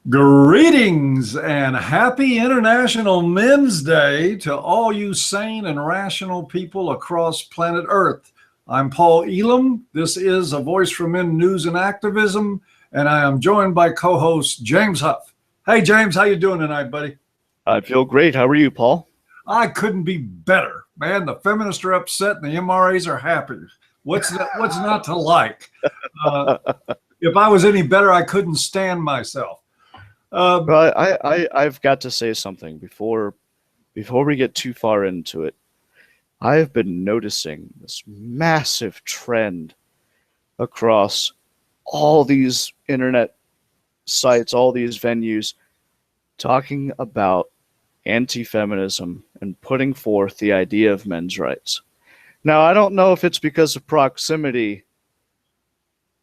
Greetings and happy International Men's Day to all you sane and rational people across planet Earth. I'm Paul Elam. This is A Voice for Men News and Activism, and I am joined by co-host James Huff. Hey, James, how you doing tonight, buddy? I feel great. How are you, Paul? I couldn't be better, man. The feminists are upset and the MRAs are happy. What's not to like? If I was any better, I couldn't stand myself. Well, I've got to say something before we get too far into it. I've been noticing this massive trend across all these internet sites, all these venues, talking about anti-feminism and putting forth the idea of men's rights. Now, I don't know if it's because of proximity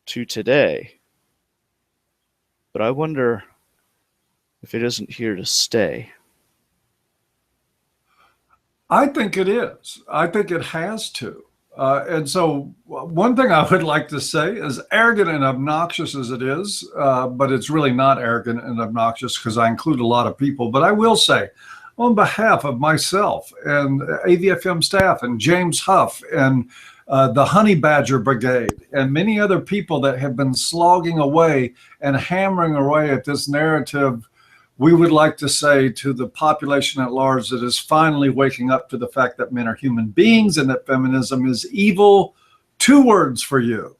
to today, but I wonder if it isn't here to stay. I think it is. I think it has to. And so one thing I would like to say, as arrogant and obnoxious as it is, but it's really not arrogant and obnoxious because I include a lot of people, but I will say, on behalf of myself and AVFM staff and James Huff and the Honey Badger Brigade and many other people that have been slogging away and hammering away at this narrative, we would like to say to the population at large that is finally waking up to the fact that men are human beings and that feminism is evil. 2 words for you.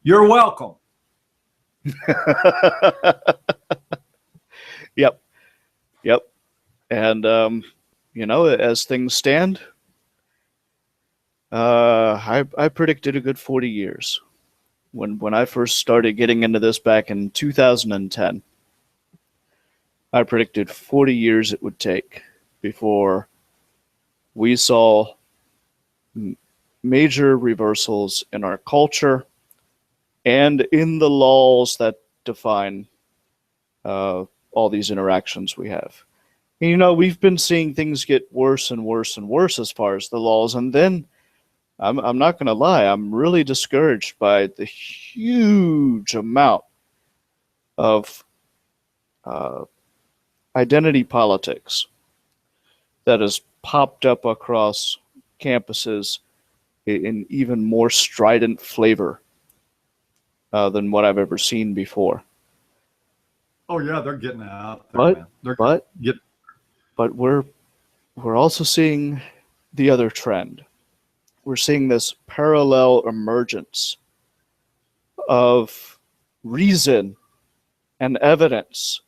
You're welcome. Yep. And, as things stand, I predicted a good 40 years. When I first started getting into this back in 2010, I predicted 40 years it would take before we saw major reversals in our culture and in the laws that define all these interactions we have. And, we've been seeing things get worse and worse and worse as far as the laws. And then I'm not going to lie, I'm really discouraged by the huge amount of identity politics that has popped up across campuses in even more strident flavor than what I've ever seen before. Oh yeah, they're getting out there, man. But we're also seeing the other trend. We're seeing this parallel emergence of reason and evidence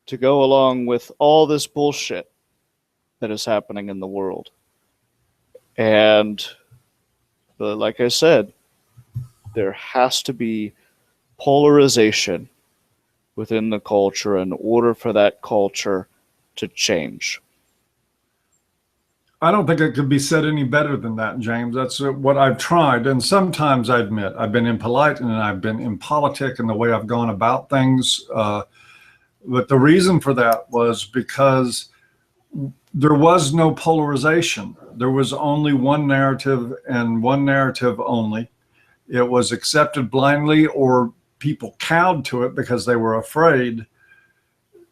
to go along with all this bullshit that is happening in the world. And like I said, there has to be polarization within the culture in order for that culture to change. I don't think it could be said any better than that, James. That's what I've tried. And sometimes I admit I've been impolite and I've been impolitic in the way I've gone about things. But the reason for that was because there was no polarization. There was only one narrative and one narrative only. It was accepted blindly or people cowed to it because they were afraid.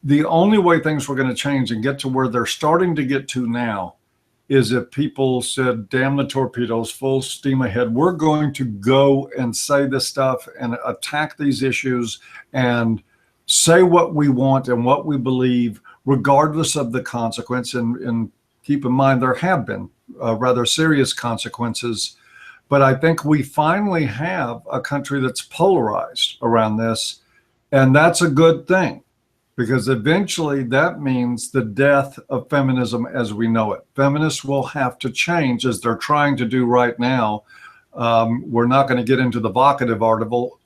The only way things were going to change and get to where they're starting to get to now is if people said, damn the torpedoes, full steam ahead. We're going to go and say this stuff and attack these issues and say what we want and what we believe, regardless of the consequence. And keep in mind, there have been rather serious consequences. But I think we finally have a country that's polarized around this. And that's a good thing, because eventually that means the death of feminism as we know it. Feminists will have to change, as they're trying to do right now. We're not going to get into the vocative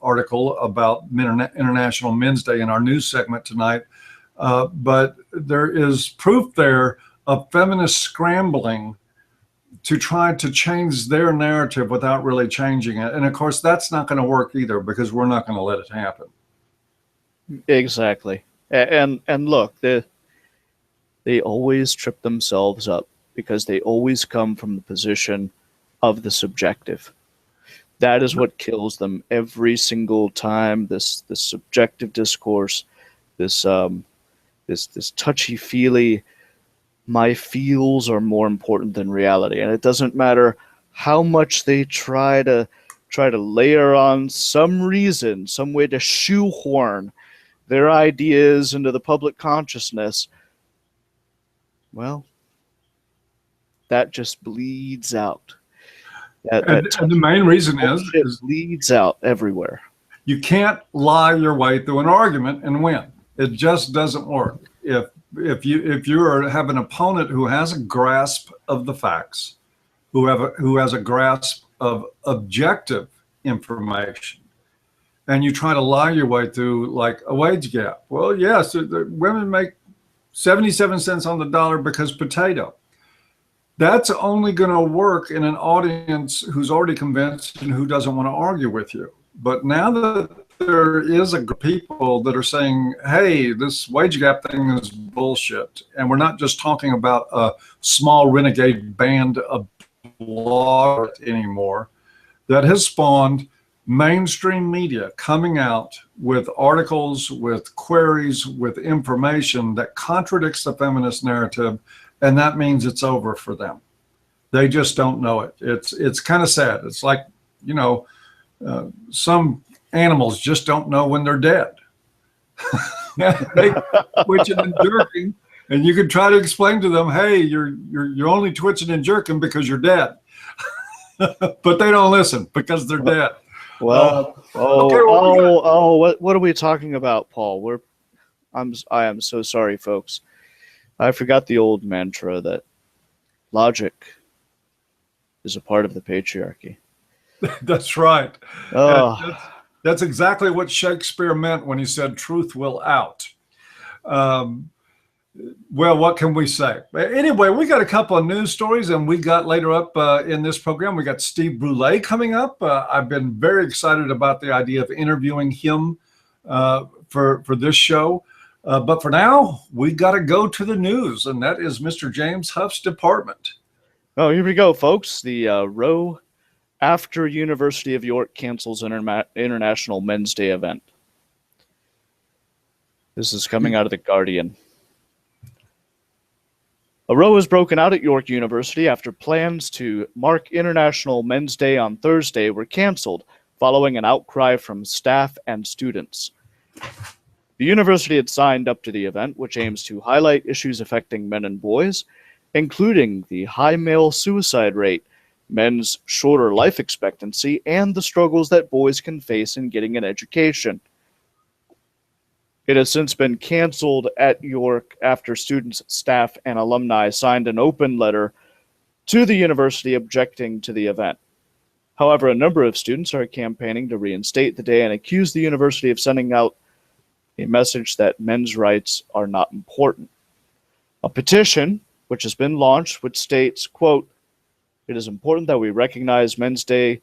article about International Men's Day in our news segment tonight, but there is proof there of feminists scrambling to try to change their narrative without really changing it. And of course, that's not going to work either, because we're not going to let it happen. Exactly. And look, they always trip themselves up because they always come from the position of the subjective. That is what kills them every single time, this subjective discourse this this touchy-feely, my feels are more important than reality, and it doesn't matter how much they try to layer on some reason, some way to shoehorn their ideas into the public consciousness. Well, that just bleeds out. And the main reason is bleeds out everywhere. You can't lie your way through an argument and win. It just doesn't work. If you have an opponent who has a grasp of the facts, who has a grasp of objective information, and you try to lie your way through like a wage gap. Well, yes, the women make 77 cents on the dollar because potato. That's only going to work in an audience who's already convinced and who doesn't want to argue with you. But now that there is a group of people that are saying, hey, this wage gap thing is bullshit, and we're not just talking about a small renegade band of bloggers anymore, that has spawned mainstream media coming out with articles, with queries, with information that contradicts the feminist narrative, and that means it's over for them. They just don't know it. It's kind of sad. It's like, some animals just don't know when they're dead. They twitching and jerking, and you can try to explain to them, hey, you're only twitching and jerking because you're dead. But they don't listen because they're dead. Well, what are we talking about, Paul? I am so sorry, folks. I forgot the old mantra that logic is a part of the patriarchy. That's right. Oh. That's exactly what Shakespeare meant when he said truth will out. Well, what can we say? Anyway, we got a couple of news stories, and we got later up in this program, we got Steve Brule coming up. I've been very excited about the idea of interviewing him for this show. But for now, we got to go to the news, and that is Mr. James Huff's department. Oh, here we go, folks. The Roe after University of York cancels International Men's Day event. This is coming out of The Guardian. A row has broken out at York University after plans to mark International Men's Day on Thursday were canceled following an outcry from staff and students. The university had signed up to the event, which aims to highlight issues affecting men and boys, including the high male suicide rate, men's shorter life expectancy, and the struggles that boys can face in getting an education. It has since been canceled at York after students, staff, and alumni signed an open letter to the university objecting to the event. However, a number of students are campaigning to reinstate the day and accuse the university of sending out a message that men's rights are not important. A petition, which has been launched, which states, quote, "It is important that we recognize Men's Day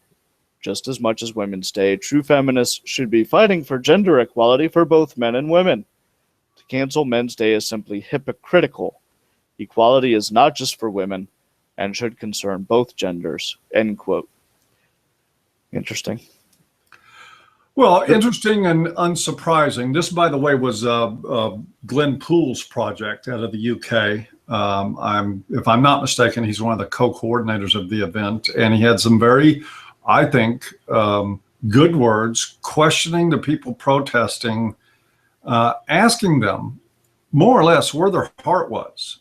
just as much as Women's Day. True feminists should be fighting for gender equality for both men and women. To cancel Men's Day is simply hypocritical. Equality is not just for women and should concern both genders," end quote. Interesting. Well, interesting and unsurprising. This, by the way, was Glenn Poole's project out of the UK. If I'm not mistaken, he's one of the co-coordinators of the event, and he had some very, I think, good words questioning the people protesting, asking them more or less where their heart was.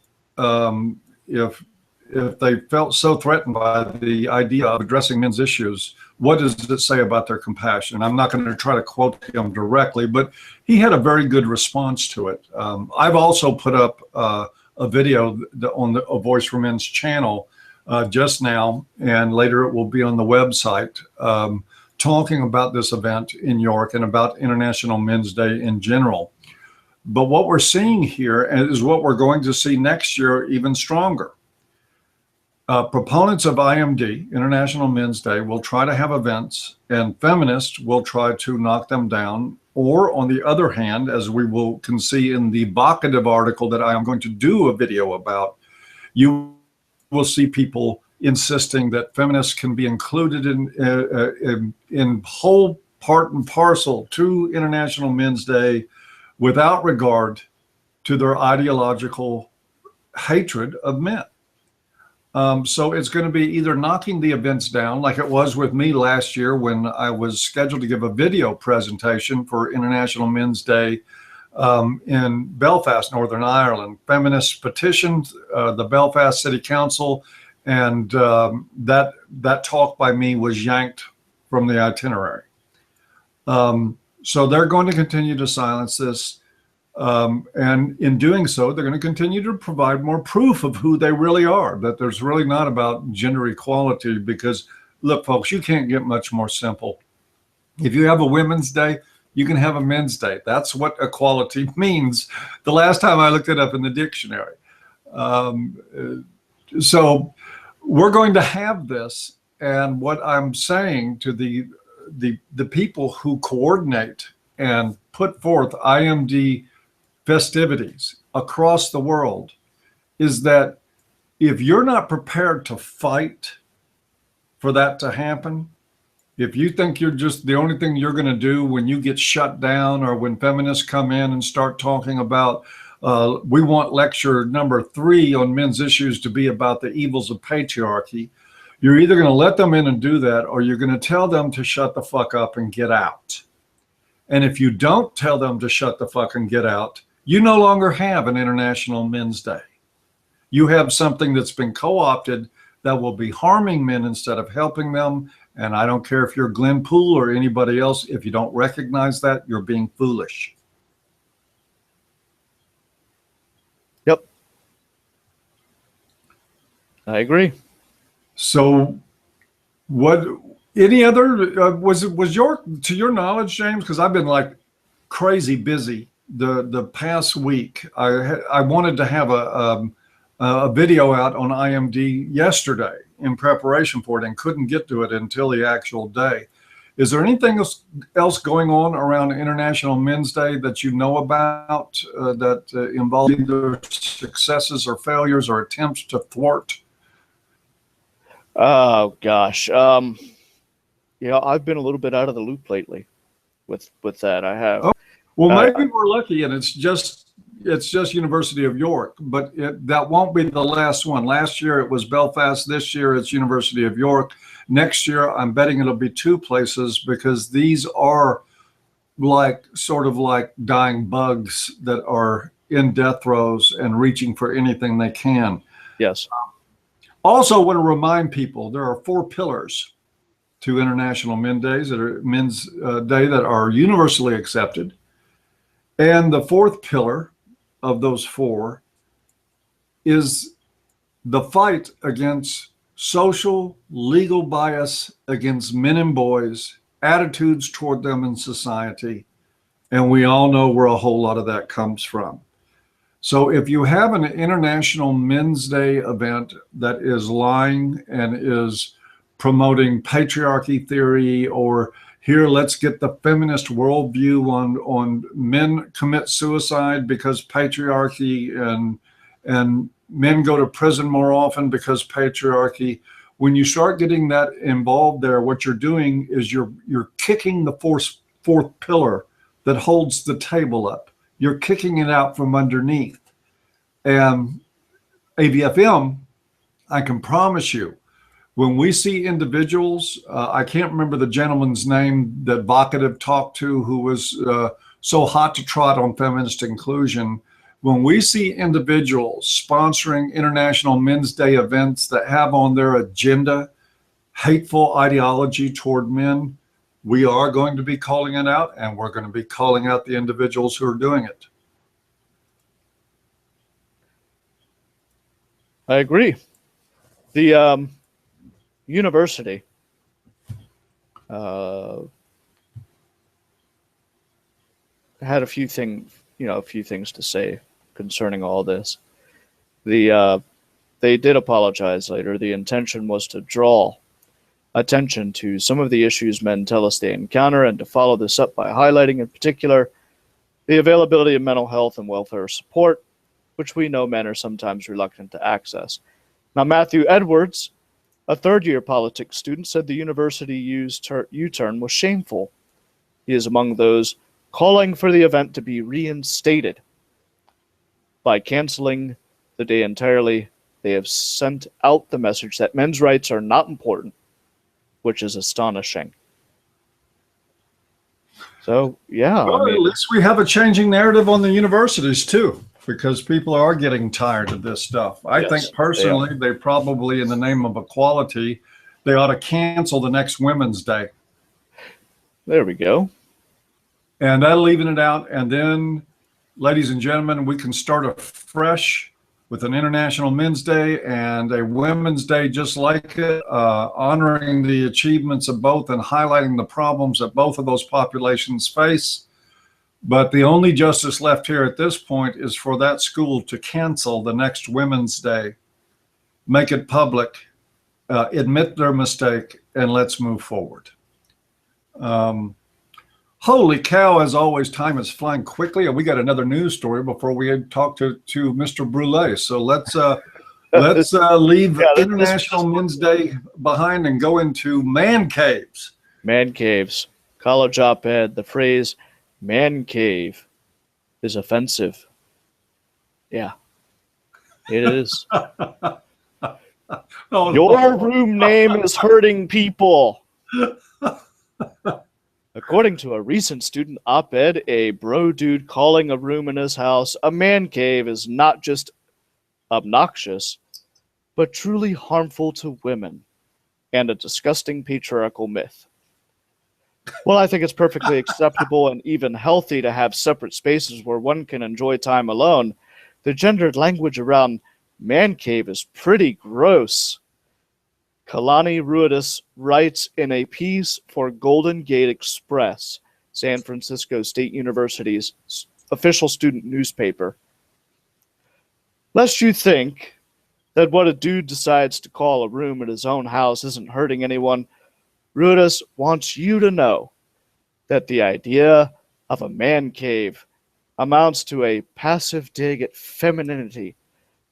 If they felt so threatened by the idea of addressing men's issues, what does it say about their compassion? I'm not going to try to quote him directly, but he had a very good response to it. I've also put up a video on the A Voice for Men's channel just now, and later it will be on the website, talking about this event in York and about International Men's Day in general. But what we're seeing here is what we're going to see next year even stronger. Proponents of IMD, International Men's Day, will try to have events, and feminists will try to knock them down. Or on the other hand, as we can see in the vocative article that I am going to do a video about, you will see people insisting that feminists can be included in whole part and parcel to International Men's Day without regard to their ideological hatred of men. So it's going to be either knocking the events down, like it was with me last year when I was scheduled to give a video presentation for International Men's Day in Belfast, Northern Ireland. Feminists petitioned the Belfast City Council, and that talk by me was yanked from the itinerary. So they're going to continue to silence this. And in doing so, they're going to continue to provide more proof of who they really are, that there's really not about gender equality. Because, look, folks, you can't get much more simple. If you have a Women's Day, you can have a Men's Day. That's what equality means. The last time I looked it up in the dictionary. So we're going to have this. And what I'm saying to the people who coordinate and put forth IMD festivities across the world is that if you're not prepared to fight for that to happen, if you think you're just the only thing you're going to do when you get shut down, or when feminists come in and start talking about we want lecture number 3 on men's issues to be about the evils of patriarchy, you're either going to let them in and do that, or you're going to tell them to shut the fuck up and get out. And if you don't tell them to shut the fuck and get out, you no longer have an International Men's Day. You have something that's been co-opted that will be harming men instead of helping them. And I don't care if you're Glenn Poole or anybody else. If you don't recognize that, you're being foolish. Yep. I agree. So what, any other, was your, to your knowledge, James, because I've been like crazy busy the past week. I wanted to have a video out on IMD yesterday in preparation for it and couldn't get to it until the actual day. Is there anything else going on around International Men's Day that you know about that involves either successes or failures or attempts to thwart? Oh gosh. I've been a little bit out of the loop lately with that. I have. Oh, well, maybe we're lucky and it's just University of York, but that won't be the last one. Last year it was Belfast. This year it's University of York. Next year I'm betting it'll be 2 places, because these are sort of like dying bugs that are in death throes and reaching for anything they can. Yes. Also want to remind people there are 4 pillars to International Men's Day that are universally accepted. And the 4th pillar of those 4 is the fight against social legal bias against men and boys, attitudes toward them in society. And we all know where a whole lot of that comes from. So if you have an International Men's Day event that is lying and is promoting patriarchy theory, or here, let's get the feminist worldview on men commit suicide because patriarchy, and men go to prison more often because patriarchy. When you start getting that involved there, what you're doing is you're kicking the 4th pillar that holds the table up. You're kicking it out from underneath. And AVFM, I can promise you, when we see individuals, I can't remember the gentleman's name that Vocative talked to, who was so hot to trot on feminist inclusion. When we see individuals sponsoring International Men's Day events that have on their agenda hateful ideology toward men, we are going to be calling it out, and we're going to be calling out the individuals who are doing it. I agree. The university had a few things to say concerning all this. They did apologize later. The intention was to draw attention to some of the issues men tell us they encounter, and to follow this up by highlighting in particular the availability of mental health and welfare support, which we know men are sometimes reluctant to access. Now, Matthew Edwards, a third-year politics student, said the university U-turn was shameful. He is among those calling for the event to be reinstated. By canceling the day entirely, they have sent out the message that men's rights are not important, which is astonishing. So, yeah. Well, at least we have a changing narrative on the universities too, because people are getting tired of this stuff. I think personally, they probably, in the name of equality, they ought to cancel the next Women's Day. There we go. And that'll even it out. And then, ladies and gentlemen, we can start afresh with an International Men's Day and a Women's Day just like it, honoring the achievements of both and highlighting the problems that both of those populations face. But the only justice left here at this point is for that school to cancel the next Women's Day, make it public, admit their mistake, and let's move forward. Holy cow, as always, time is flying quickly, and we got another news story before we talk to Mr. Brulé. So let's leave International Men's Day behind and go into man caves. Man caves. College op-ed, the phrase man cave is offensive. Yeah, it is. Your room name is hurting people. According to a recent student op-ed, a bro dude calling a room in his house a man cave is not just obnoxious, but truly harmful to women and a disgusting patriarchal myth. Well, I think it's perfectly acceptable and even healthy to have separate spaces where one can enjoy time alone. The gendered language around man cave is pretty gross. Kalani Ruidus writes in a piece for Golden Gate Express, San Francisco State University's official student newspaper. Lest you think that what a dude decides to call a room at his own house isn't hurting anyone, Ruidus wants you to know that the idea of a man cave amounts to a passive dig at femininity.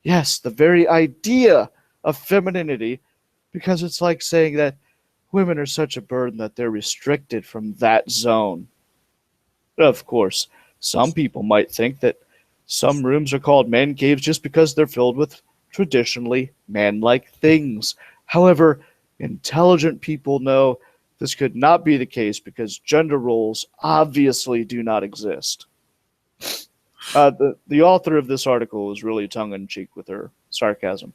Yes, the very idea of femininity, because it's like saying that women are such a burden that they're restricted from that zone. Of course, some people might think that some rooms are called man caves just because they're filled with traditionally man-like things. However, intelligent people know this could not be the case because gender roles obviously do not exist. The author of this article is really tongue-in-cheek with her sarcasm.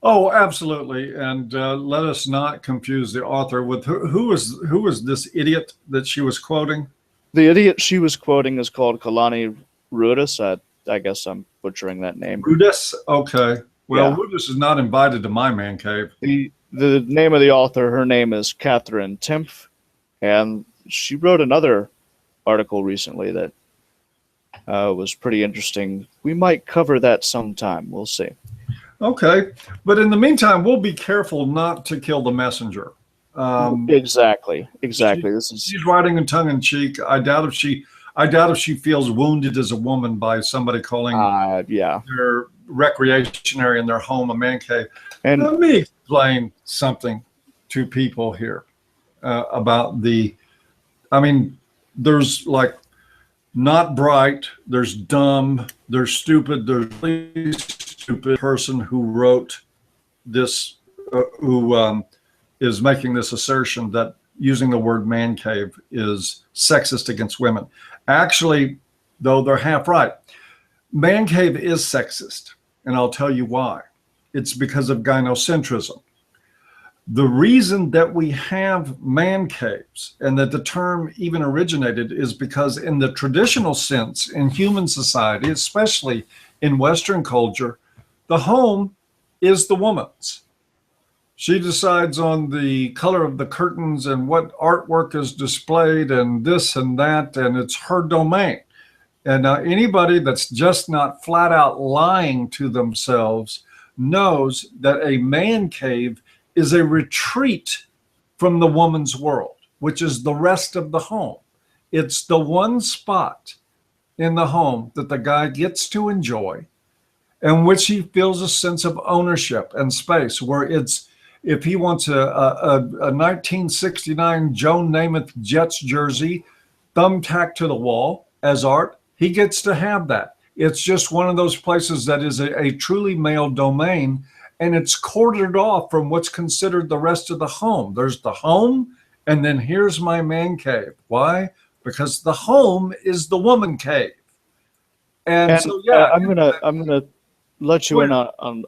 Oh, absolutely. And let us not confuse the author with who was this idiot that she was quoting? The idiot she was quoting is called Kalani Ruidus. I guess I'm butchering that name. Ruidus? Okay. Well, yeah. Ruidus is not invited to my man cave. The name of the author, her name is Catherine Timpf, and she wrote another article recently that was pretty interesting. We might cover that sometime. We'll see. Okay. But in the meantime, we'll be careful not to kill the messenger. Exactly. She's writing in tongue in cheek. I doubt if she feels wounded as a woman by somebody calling their recreation area in their home a man cave. And let me explain something to people here about there's like not bright, there's dumb, there's stupid, there's really stupid person who wrote this, who is making this assertion that using the word man cave is sexist against women. Actually, though, they're half right. Man cave is sexist, and I'll tell you why. It's because of gynocentrism. The reason that we have man caves and that the term even originated is because in the traditional sense in human society, especially in Western culture, the home is the woman's. She decides on the color of the curtains and what artwork is displayed and this and that, and it's her domain. And anybody that's just not flat out lying to themselves knows that a man cave is a retreat from the woman's world, which is the rest of the home. It's the one spot in the home that the guy gets to enjoy and which he feels a sense of ownership and space, where it's, if he wants a 1969 Joan Namath Jets jersey, thumbtacked to the wall as art, he gets to have that. It's just one of those places that is a truly male domain, and it's cordoned off from what's considered the rest of the home. There's the home, and then here's my man cave. Why? Because the home is the woman cave. And so, yeah. I'm gonna let you in on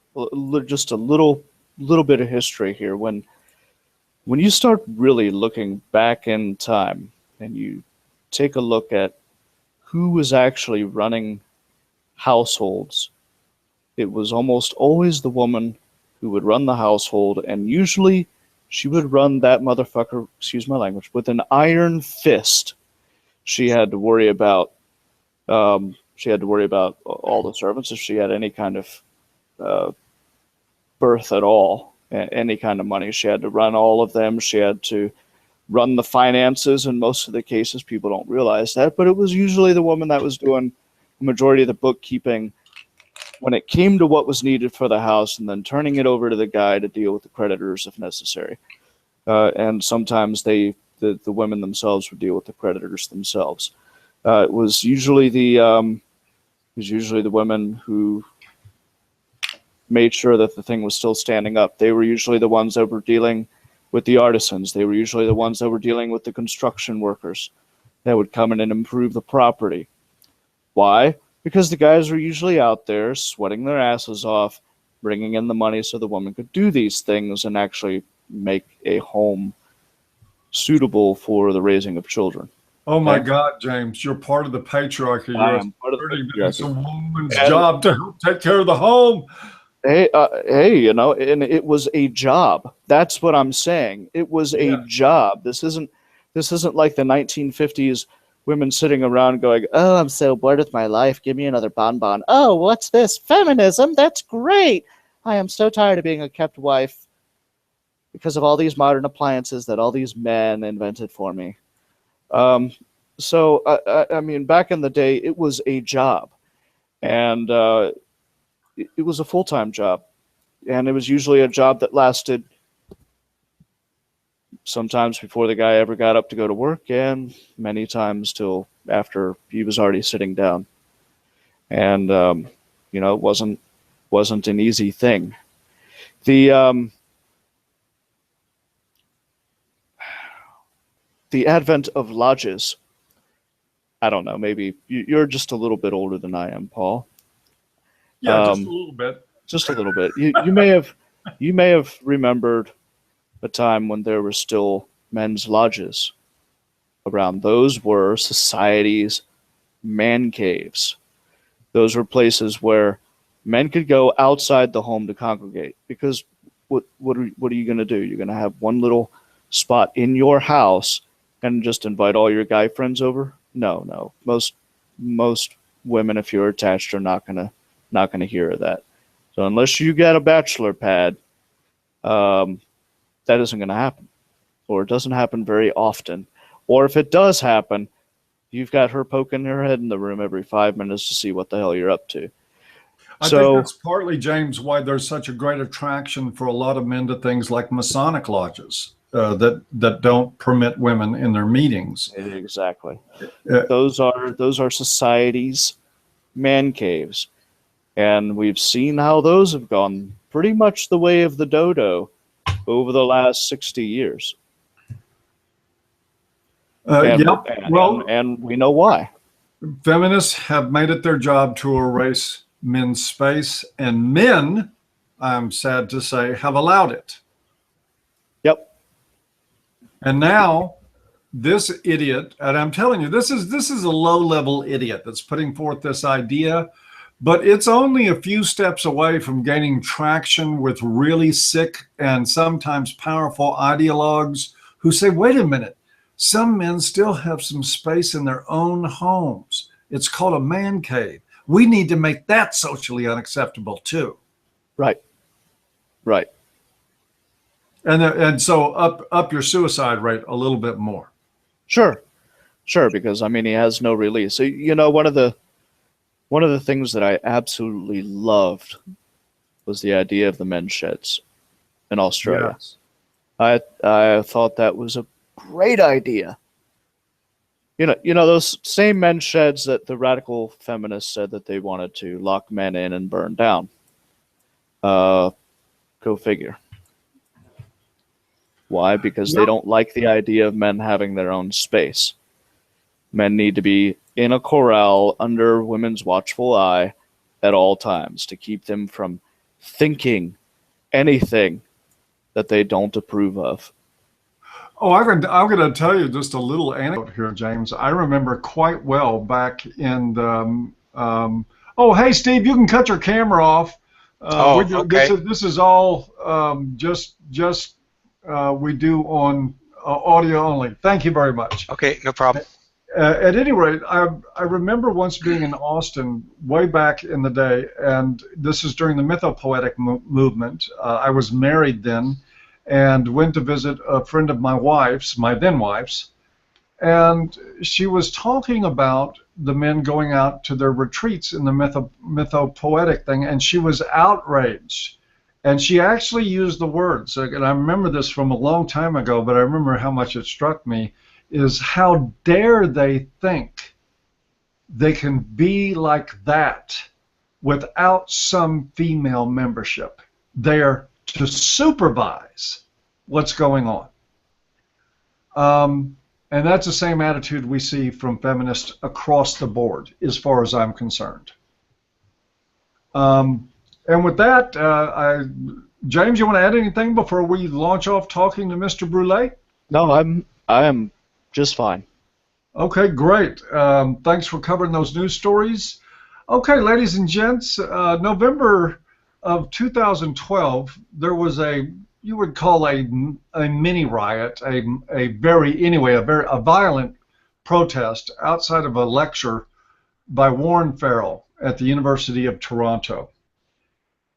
just a little bit of history here. When you start really looking back in time and you take a look at who was actually running households, it was almost always the woman who would run the household, and usually she would run that motherfucker, excuse my language, with an iron fist. She had to worry about all the servants if she had any kind of birth at all, any kind of money. She had to run all of them. She had to run the finances. In most of the cases, people don't realize that, but it was usually the woman that was doing the majority of the bookkeeping when it came to what was needed for the house, and then turning it over to the guy to deal with the creditors if necessary. And sometimes the women themselves would deal with the creditors themselves. It was usually the women who made sure that the thing was still standing up. They were usually the ones that were dealing with the artisans. They were usually the ones that were dealing with the construction workers that would come in and improve the property. Why? Because the guys were usually out there sweating their asses off, bringing in the money so the woman could do these things and actually make a home suitable for the raising of children. Oh my God, James, you're part of the patriarchy. It's a woman's job to help take care of the home. Hey, you know, and it was a job. That's what I'm saying. It was a job. This isn't like the 1950s women sitting around going, "Oh, I'm so bored with my life. Give me another bonbon. Oh, what's this? Feminism? That's great. I am so tired of being a kept wife because of all these modern appliances that all these men invented for me." So, I mean, back in the day, it was a job, and it was a full-time job, and it was usually a job that lasted sometimes before the guy ever got up to go to work, and many times till after he was already sitting down. And you know, it wasn't an easy thing. The advent of lodges. I don't know. Maybe you're just a little bit older than I am, Paul. Yeah, just a little bit. Just a little bit. You may have remembered a time when there were still men's lodges around. Those were society's man caves. Those were places where men could go outside the home to congregate. Because what are you going to do? You're going to have one little spot in your house and just invite all your guy friends over? No. Most women, if you're attached, are not gonna hear of that. So unless you get a bachelor pad, that isn't going to happen, or it doesn't happen very often. Or if it does happen, you've got her poking her head in the room every 5 minutes to see what the hell you're up to. I think that's partly, James, why there's such a great attraction for a lot of men to things like Masonic lodges that don't permit women in their meetings. Exactly. Those are society's man caves. And we've seen how those have gone pretty much the way of the dodo over the last 60 years. And we know why. Feminists have made it their job to erase men's space, and men, I'm sad to say, have allowed it. Yep. And now this idiot, and I'm telling you, this is a low-level idiot that's putting forth this idea, but it's only a few steps away from gaining traction with really sick and sometimes powerful ideologues who say, wait a minute, some men still have some space in their own homes. It's called a man cave. We need to make that socially unacceptable too. Right. And so up your suicide rate a little bit more. Sure, because I mean he has no release. So, you know, one of the things that I absolutely loved was the idea of the men's sheds in Australia. Yes. I thought that was a great idea. those same men's sheds that the radical feminists said that they wanted to lock men in and burn down. Go figure. Why? Because they don't like the idea of men having their own space. Men need to be in a corral under women's watchful eye at all times to keep them from thinking anything that they don't approve of. Oh, I'm going to tell you just a little anecdote here, James. I remember quite well back in the. Oh, hey, Steve, you can cut your camera off. Okay. This is all just we do on audio only. Thank you very much. Okay, no problem. At any rate, I remember once being in Austin way back in the day, and this is during the mythopoetic movement. I was married then, and went to visit a friend of my wife's, my then wife's, and she was talking about the men going out to their retreats in the mythopoetic thing, and she was outraged. And she actually used the words, and I remember this from a long time ago, but I remember how much it struck me, is how dare they think they can be like that without some female membership there to supervise what's going on. And that's the same attitude we see from feminists across the board, as far as I'm concerned. And with that, James, you want to add anything before we launch off talking to Mr. Brulé? No, I am just fine. Okay, great. Thanks for covering those news stories. Okay, ladies and gents, November of 2012, there was you would call a mini riot, a violent protest outside of a lecture by Warren Farrell at the University of Toronto.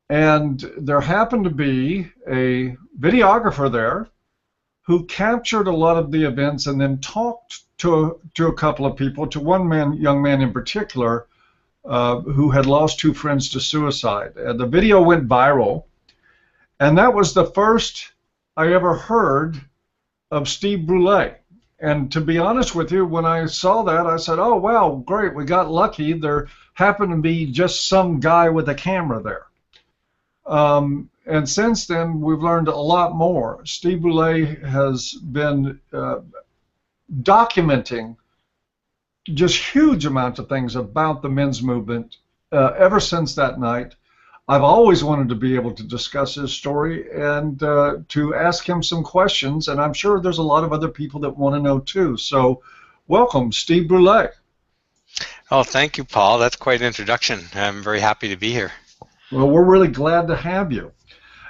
And there happened to be a videographer there who captured a lot of the events and then talked to a couple of people, to one young man in particular, who had lost two friends to suicide. The video went viral, and that was the first I ever heard of Steve Brule. And to be honest with you, when I saw that, I said, oh, wow, great, we got lucky. There happened to be just some guy with a camera there. And since then, we've learned a lot more. Steve Brule has been documenting just huge amounts of things about the men's movement ever since that night. I've always wanted to be able to discuss his story and to ask him some questions, and I'm sure there's a lot of other people that want to know too. So welcome, Steve Brule. Oh, thank you, Paul. That's quite an introduction. I'm very happy to be here. Well, we're really glad to have you.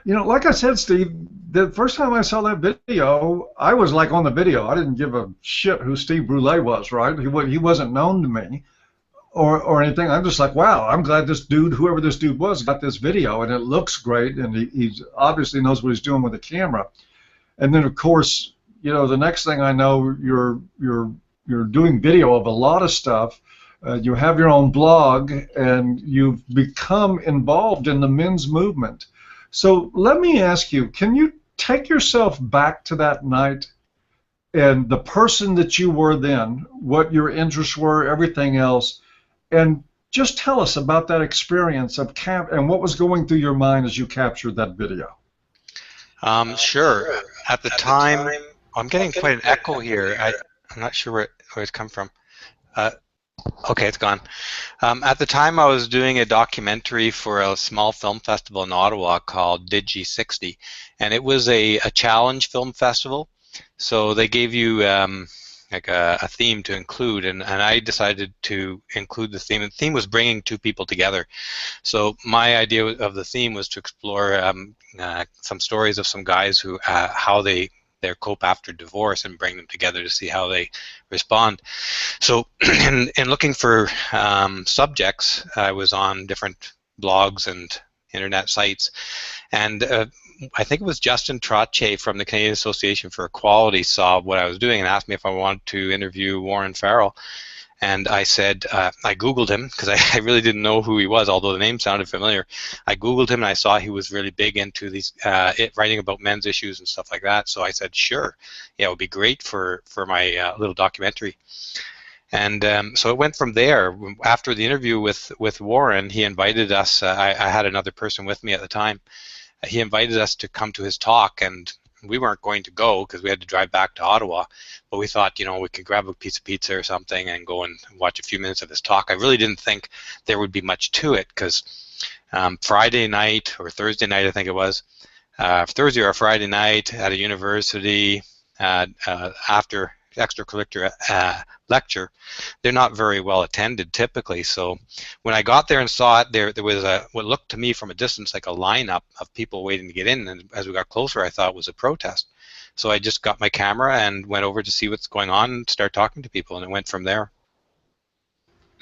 You know, like I said, Steve, the first time I saw that video, I was like on the video. I didn't give a shit who Steve Brule was, right? He wasn't known to me or anything. I'm just like, wow, I'm glad this dude, whoever this dude was, got this video, and it looks great, and he obviously knows what he's doing with the camera. And then, of course, you know, the next thing I know, you're doing video of a lot of stuff. You have your own blog, and you've become involved in the men's movement. So let me ask you, can you take yourself back to that night and the person that you were then, what your interests were, everything else, and just tell us about that experience of and what was going through your mind as you captured that video? Sure. At the time, I'm getting quite an echo here. I'm not sure where it's come from. Okay, it's gone. At the time, I was doing a documentary for a small film festival in Ottawa called Digi60, and it was a challenge film festival. So they gave you like a theme to include, and I decided to include the theme. And the theme was bringing two people together. So my idea of the theme was to explore some stories of some guys who how they cope after divorce and bring them together to see how they respond. So in looking for subjects, I was on different blogs and internet sites, and I think it was Justin Trottier from the Canadian Association for Equality saw what I was doing and asked me if I wanted to interview Warren Farrell. And I said, I Googled him because I really didn't know who he was, although the name sounded familiar. I Googled him and I saw he was really big into these writing about men's issues and stuff like that. So I said, sure, yeah, it would be great for my little documentary. And so it went from there. After the interview with Warren, he invited us. I had another person with me at the time. He invited us to come to his talk, and we weren't going to go because we had to drive back to Ottawa. But we thought, you know, we could grab a piece of pizza or something and go and watch a few minutes of his talk. I really didn't think there would be much to it because Friday night or Thursday night, I think it was, Thursday or Friday night at a university after extracurricular lecture, they're not very well attended typically. So when I got there and saw it, there was what looked to me from a distance like a lineup of people waiting to get in, and as we got closer I thought it was a protest. So I just got my camera and went over to see what's going on and start talking to people, and it went from there.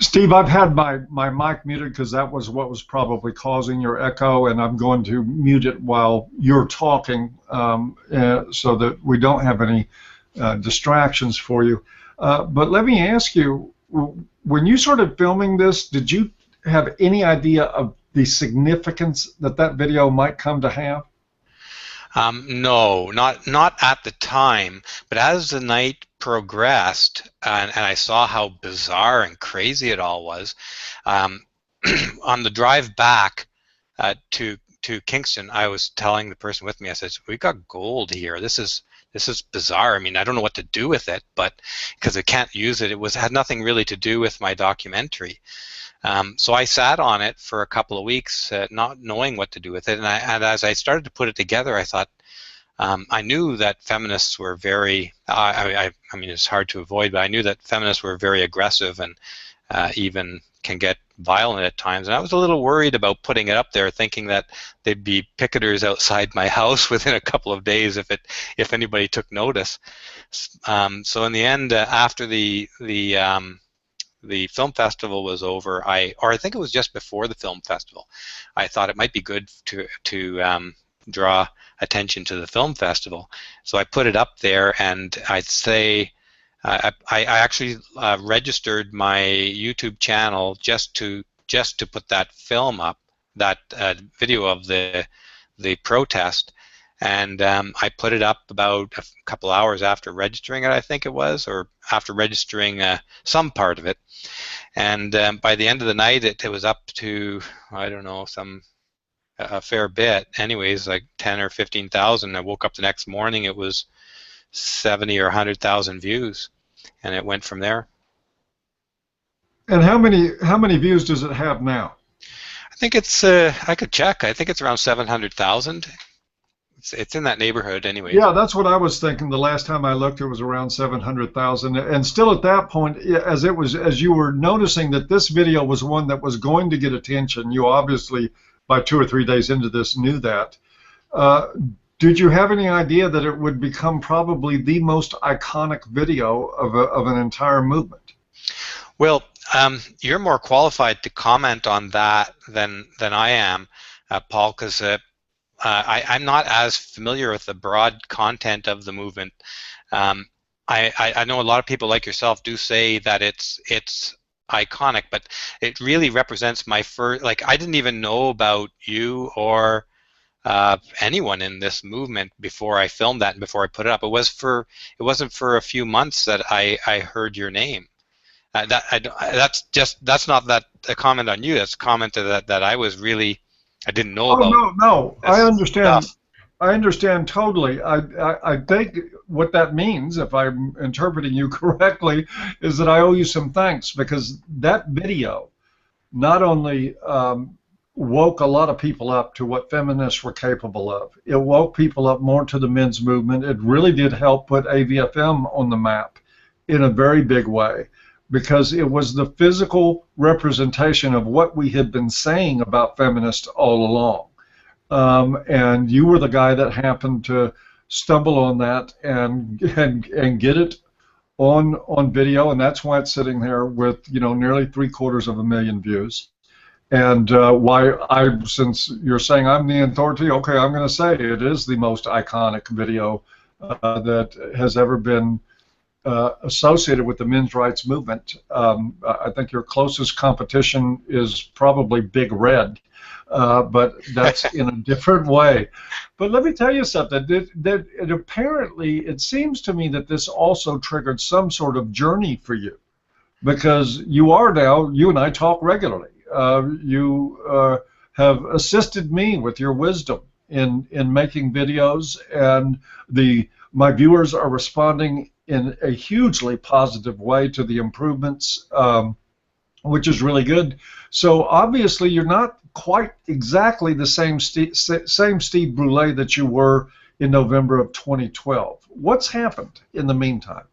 Steve, I've had my mic muted because that was what was probably causing your echo, and I'm going to mute it while you're talking so that we don't have any distractions for you. But let me ask you, when you started filming this, did you have any idea of the significance that that video might come to have? No, not at the time, but as the night progressed and I saw how bizarre and crazy it all was, on the drive back to Kingston, I was telling the person with me, I said, "We got gold here. This is bizarre. I mean, I don't know what to do with it, but because I can't use it, it had nothing really to do with my documentary." So I sat on it for a couple of weeks, not knowing what to do with it. And as I started to put it together, I thought, I knew that feminists were very, I mean, it's hard to avoid, but I knew that feminists were very aggressive and even can get violent at times. And I was a little worried about putting it up there, thinking that there'd be picketers outside my house within a couple of days if anybody took notice. So in the end, after the film festival was over, or I think it was just before the film festival, I thought it might be good to draw attention to the film festival. So I put it up there, and I'd say I actually registered my YouTube channel just to put that film up, that video of the protest. And I put it up about a couple hours after registering it, I think it was, or after registering some part of it. And by the end of the night, it was up to, I don't know, a fair bit. Anyways, like 10 or 15,000. I woke up the next morning, it was 70 or 100,000 views, and it went from there. And how many views does it have now? I think it's, I could check, I think it's around 700,000. It's in that neighborhood anyway. Yeah, that's what I was thinking. The last time I looked, it was around 700,000. And still at that point, as you were noticing that this video was one that was going to get attention, you obviously, by 2 or 3 days into this, knew that. Did you have any idea that it would become probably the most iconic video of an entire movement? Well, you're more qualified to comment on that than I am, Paul, because I'm not as familiar with the broad content of the movement. I know a lot of people like yourself do say that it's iconic, but it really represents my first, like, I didn't even know about you or anyone in this movement before I filmed that and before I put it up. It wasn't for a few months that I heard your name. That's not a comment on you. That's a comment that I didn't know about. No, I understand. Stuff. I understand totally. I think what that means, if I'm interpreting you correctly, is that I owe you some thanks, because that video not only woke a lot of people up to what feminists were capable of, it woke people up more to the men's movement. It really did help put AVFM on the map in a very big way, because it was the physical representation of what we had been saying about feminists all along. And you were the guy that happened to stumble on that and get it on video, and that's why it's sitting there with, you know, nearly 750,000 views. And since you're saying I'm the authority, okay, I'm going to say it is the most iconic video that has ever been associated with the men's rights movement. I think your closest competition is probably Big Red, but that's in a different way. But let me tell you something. Apparently, it seems to me that this also triggered some sort of journey for you, because you are now, you and I talk regularly. You have assisted me with your wisdom in making videos, and my viewers are responding in a hugely positive way to the improvements, which is really good. So obviously you're not quite exactly the same Steve Brule that you were in November of 2012. What's happened in the meantime?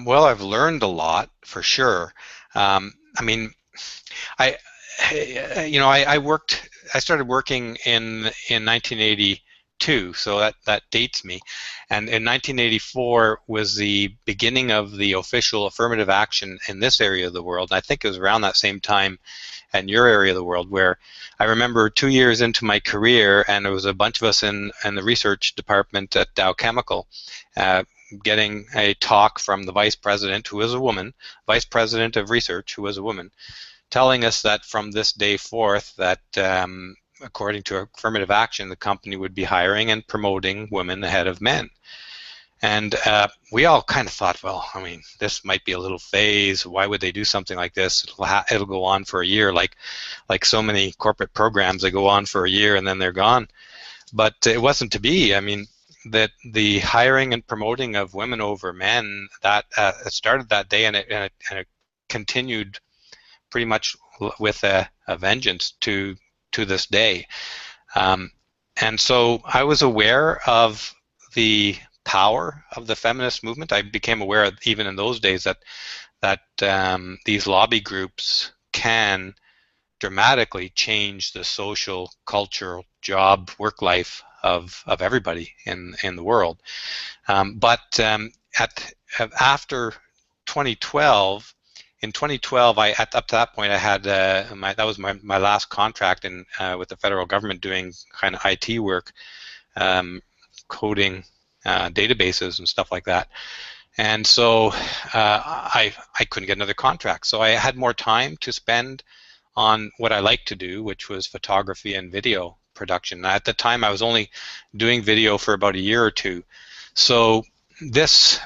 Well, I've learned a lot for sure. I mean, I, I started working in 1982, so that dates me. And in 1984 was the beginning of the official affirmative action in this area of the world. And I think it was around that same time in your area of the world, where I remember 2 years into my career, and there was a bunch of us in the research department at Dow Chemical, getting a talk from the vice president, who was a woman, vice president of research, who was a woman, telling us that from this day forth, that according to affirmative action, the company would be hiring and promoting women ahead of men. And we all kind of thought, well, I mean, this might be a little phase. Why would they do something like this? It'll go on for a year, like so many corporate programs. They go on for a year and then they're gone. But it wasn't to be. I mean, that the hiring and promoting of women over men, that it started that day, and it continued pretty much with a vengeance to this day. And so I was aware of the power of the feminist movement. I became aware, even in those days, that these lobby groups can dramatically change the social, cultural, job, work life of everybody in the world. But after 2012, in 2012, up to that point, I had that was my last contract with the federal government, doing kind of IT work, coding databases and stuff like that. And so I couldn't get another contract. So I had more time to spend on what I like to do, which was photography and video production. At the time, I was only doing video for about a year or two. So this,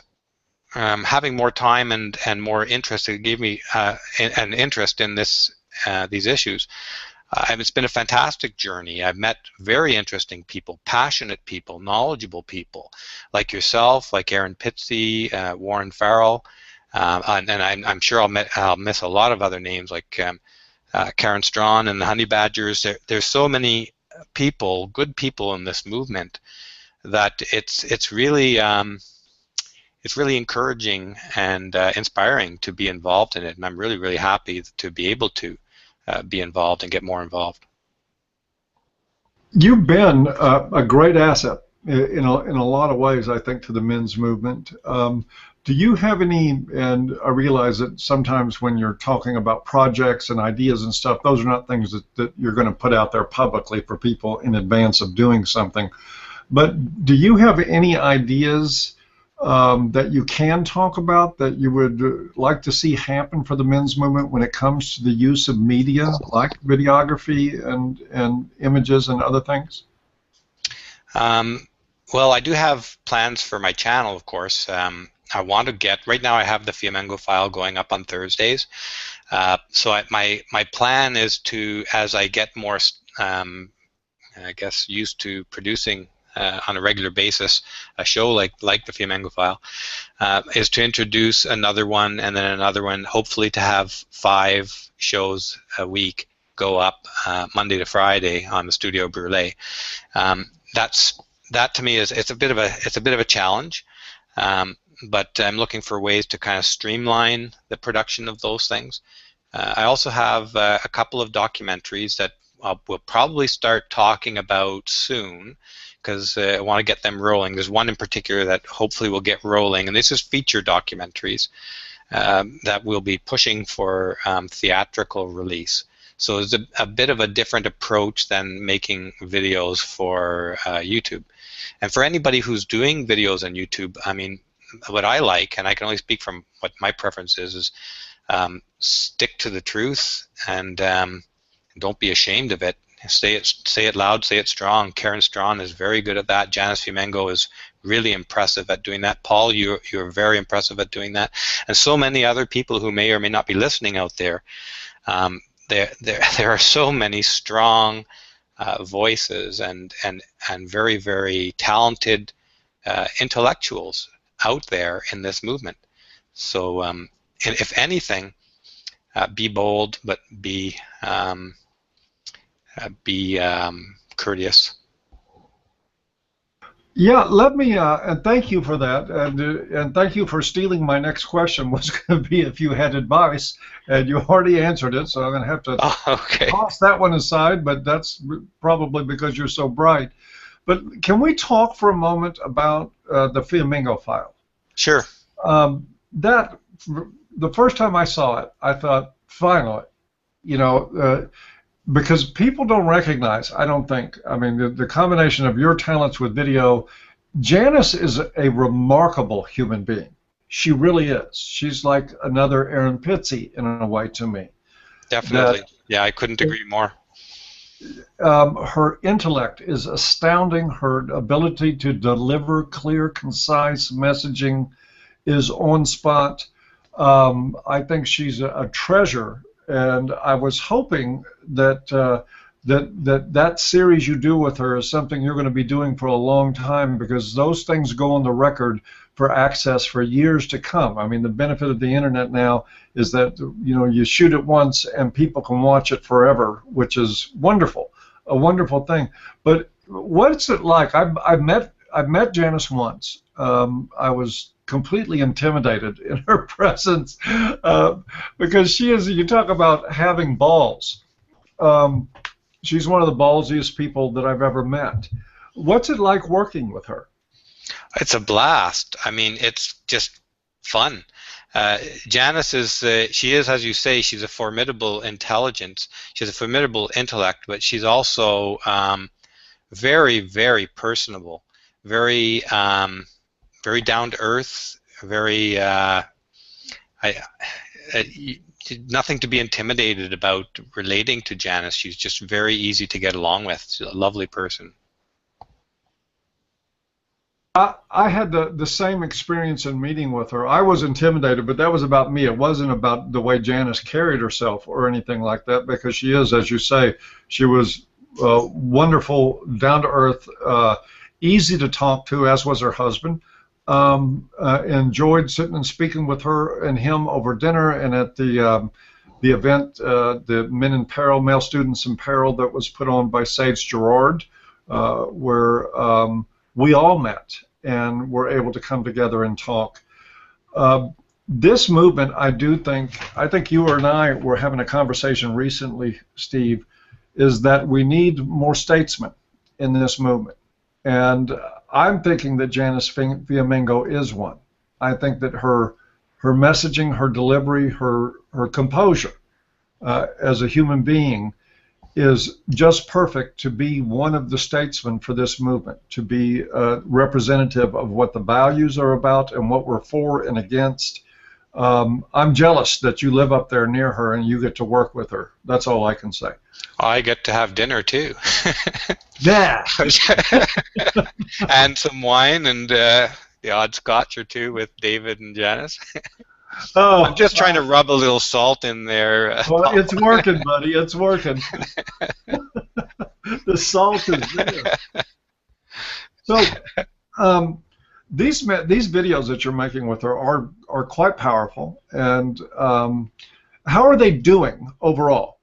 having more time and more interest, it gave me an interest in these issues. It's been a fantastic journey. I've met very interesting people, passionate people, knowledgeable people, like yourself, like Aaron Pitsey, Warren Farrell, and I'm sure I'll miss a lot of other names, like Karen Strawn and the Honey Badgers. There's so many people, good people in this movement, that it's really encouraging and inspiring to be involved in it, and I'm really happy to be able to be involved and get more involved. You've been a great asset in a lot of ways, I think, to the men's movement. Do you have any, and I realize that sometimes when you're talking about projects and ideas and stuff, those are not things that you're going to put out there publicly for people in advance of doing something. But do you have any ideas that you can talk about that you would like to see happen for the men's movement when it comes to the use of media, like videography and images and other things? Well, I do have plans for my channel, of course. I want to get, right now I have the Flamengo file going up on Thursdays. So my plan is to, as I get more, I guess, used to producing on a regular basis a show like the Flamengo file, is to introduce another one and then another one, hopefully to have 5 shows a week go up Monday to Friday on the Studio Brulé. That to me is it's a bit of a challenge, but I'm looking for ways to kind of streamline the production of those things. I also have a couple of documentaries that we'll probably start talking about soon, because I want to get them rolling. There's one in particular that hopefully will get rolling, and this is feature documentaries that we'll be pushing for theatrical release. So it's a bit of a different approach than making videos for YouTube. And for anybody who's doing videos on YouTube, I mean, what I like, and I can only speak from what my preference is stick to the truth, and don't be ashamed of it. Say it loud, say it strong. Karen Strawn is very good at that. Janice Flamengo is really impressive at doing that. Paul, you're very impressive at doing that, and so many other people who may or may not be listening out there. There are so many strong voices and very, very talented intellectuals out there in this movement. So if anything, be bold, but be courteous. Yeah, let me, and thank you for that, and thank you for stealing my next question, was going to be if you had advice, and you already answered it, so I'm going to have to toss that one aside, but that's probably because you're so bright. But can we talk for a moment about the Flamingo file? Sure. The first time I saw it, I thought, finally, you know, because people don't recognize, I don't think, I mean, the combination of your talents with video. Janice is a remarkable human being. She really is. She's like another Aaron Pitsey in a way to me. Definitely. Yeah, I couldn't agree more. Her intellect is astounding. Her ability to deliver clear, concise messaging is on spot. I think she's a treasure. And I was hoping that that series you do with her is something you're going to be doing for a long time, because those things go on the record for access for years to come. I mean, the benefit of the internet now is that, you know, you shoot it once and people can watch it forever, which is wonderful, a wonderful thing. But what's it like? I've met Janice once. I was completely intimidated in her presence because she is, you talk about having balls. She's one of the ballsiest people that I've ever met. What's it like working with her? It's a blast. I mean, it's just fun. Janice is, she is, as you say, she's a formidable intelligence. She has a formidable intellect, but she's also very, very personable, very very down to earth, very nothing to be intimidated about relating to Janice. She's just very easy to get along with. She's a lovely person. I had the same experience in meeting with her. I was intimidated, but that was about me. It wasn't about the way Janice carried herself or anything like that, because she is, as you say, she was wonderful, down to earth, easy to talk to, as was her husband. Enjoyed sitting and speaking with her and him over dinner and at the event, the Men in Peril, Male Students in Peril, that was put on by Sage Gerard, where we all met and were able to come together and talk. This movement, I think you and I were having a conversation recently, Steve, is that we need more statesmen in this movement. And I'm thinking that Janice Flamingo is one. I think that her messaging, her delivery, her composure as a human being is just perfect to be one of the statesmen for this movement, to be representative of what the values are about and what we're for and against. I'm jealous that you live up there near her and you get to work with her. That's all I can say. I get to have dinner too. Yeah. And some wine and the odd scotch or two with David and Janice. Oh, I'm just trying to rub a little salt in there. Well, it's working, buddy. It's working. The salt is there. So, these videos that you're making with her are quite powerful. And how are they doing overall?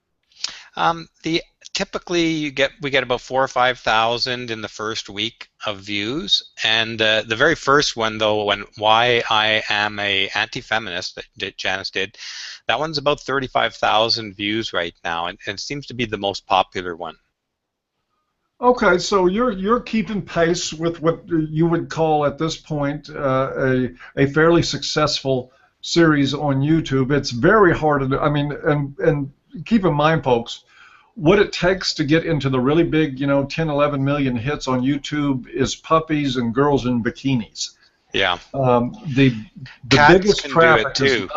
Typically we get about 4,000 or 5,000 in the first week of views, and the very first one, though, why I am a anti-feminist, that Janice did, that one's about 35,000 views right now, and it seems to be the most popular one. Okay, so you're keeping pace with what you would call at this point a fairly successful series on YouTube. It's very hard to do. I mean, and keep in mind, folks, what it takes to get into the really big, 10, 11 million hits on YouTube is puppies and girls in bikinis. Yeah. The Cats biggest can traffic do it too.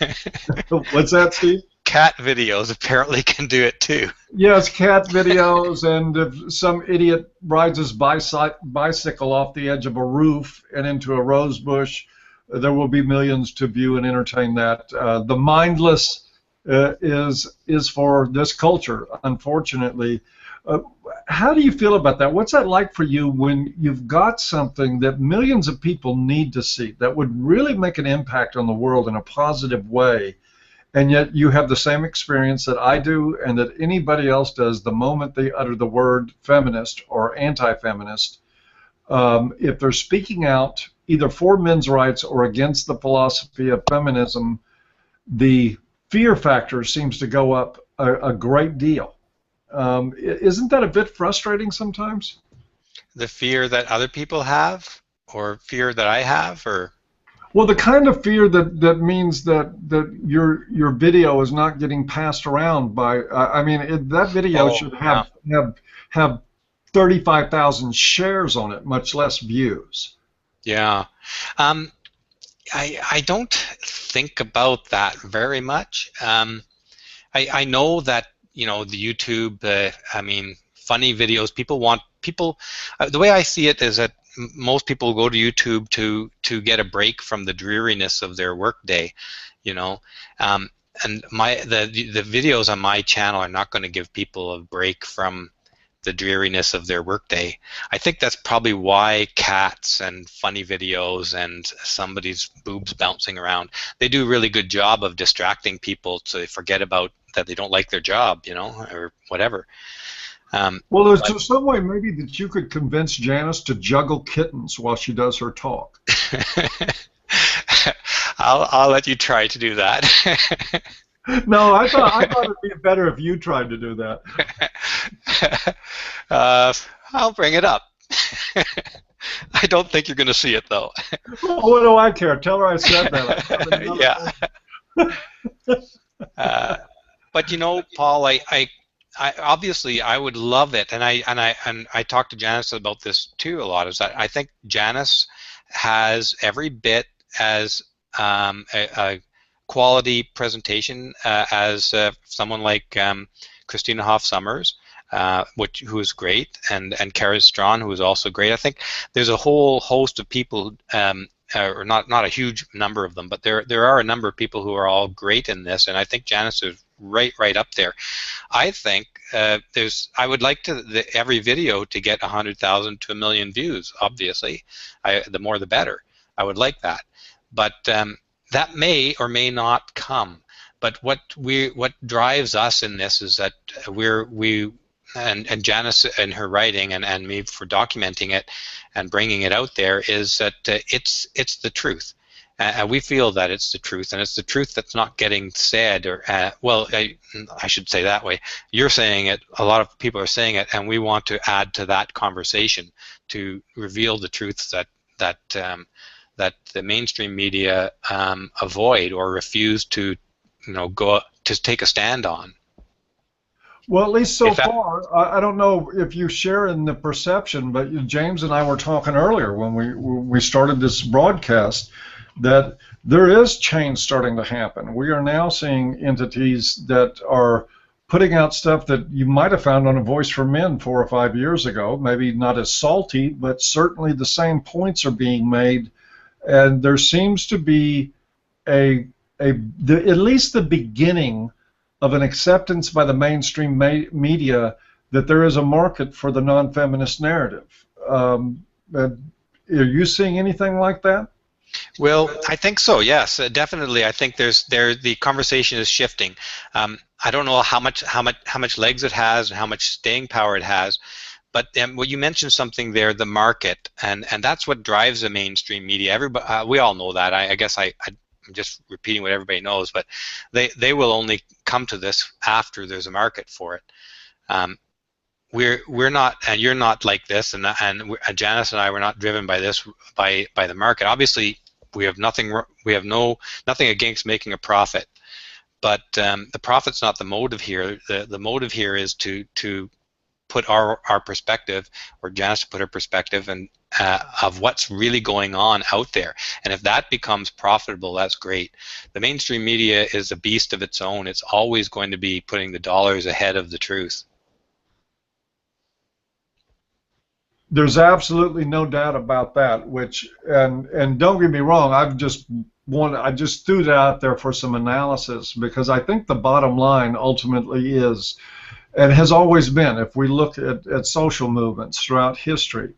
is not. What's that, Steve? cat videos apparently can do it too. Yes, cat videos, and if some idiot rides his bicycle off the edge of a roof and into a rose bush, there will be millions to view and entertain that. The mindless is for this culture, unfortunately. How do you feel about that? What's that like for you when you've got something that millions of people need to see that would really make an impact on the world in a positive way, and yet you have the same experience that I do and that anybody else does the moment they utter the word feminist or anti-feminist? If they're speaking out either for men's rights or against the philosophy of feminism, the fear factor seems to go up a great deal. Isn't that a bit frustrating sometimes? The fear that other people have, or fear that I have, or? Well, the kind of fear that means that your video is not getting passed around by. I mean, that video should have 35,000 shares on it, much less views. Yeah. I don't think about that very much. I know that, you know, the YouTube, I mean, funny videos, the way I see it is that most people go to YouTube to get a break from the dreariness of their workday, you know, and the videos on my channel are not going to give people a break from the dreariness of their workday. I think that's probably why cats and funny videos and somebody's boobs bouncing around, they do a really good job of distracting people so they forget about that they don't like their job, you know, or whatever. Well, there's just some way maybe that you could convince Janice to juggle kittens while she does her talk. I'll let you try to do that. No, I thought it'd be better if you tried to do that. I'll bring it up. I don't think you're going to see it, though. Well, what do I care? Tell her I said that. Yeah. But you know, Paul, I obviously I would love it, and I talked to Janice about this too a lot. Is that I think Janice has every bit as a quality presentation as someone like Christina Hoff Sommers, who is great, and Kara Strawn, who is also great. I think there's a whole host of people, or not a huge number of them, but there are a number of people who are all great in this, and I think Janice is right up there. I think I would like every video to get 100,000 to 1 million views. Obviously, the more the better. I would like that, but that may or may not come. But what drives us in this is that and Janice in her writing and me for documenting it and bringing it out there is that it's the truth. We feel that it's the truth, and it's the truth that's not getting said, or well, I should say that way. You're saying it, a lot of people are saying it, and we want to add to that conversation to reveal the truths that the mainstream media avoid or refuse to, you know, go to take a stand on. Well, at least so far, I don't know if you share in the perception, but James and I were talking earlier when we started this broadcast that there is change starting to happen. We are now seeing entities that are putting out stuff that you might have found on A Voice for Men 4 or 5 years ago, maybe not as salty, but certainly the same points are being made, and there seems to be at least the beginning of an acceptance by the mainstream media that there is a market for the non-feminist narrative. Are you seeing anything like that? Well, I think so. Yes, definitely. I think the conversation is shifting. I don't know how much legs it has and how much staying power it has, but well, you mentioned something there, the market, and that's what drives the mainstream media. Everybody, we all know that. I guess I'm just repeating what everybody knows, but they will only come to this after there's a market for it. We're not, and you're not like this, and Janice and I were not driven by this by the market. Obviously, we have nothing against making a profit, but the profit's not the motive here. The motive here is to put our perspective, or Janice to put her perspective, and of what's really going on out there. And if that becomes profitable, that's great. The mainstream media is a beast of its own. It's always going to be putting the dollars ahead of the truth. There's absolutely no doubt about that. Which and don't get me wrong, I just threw that out there for some analysis, because I think the bottom line ultimately is, and has always been, if we look at social movements throughout history,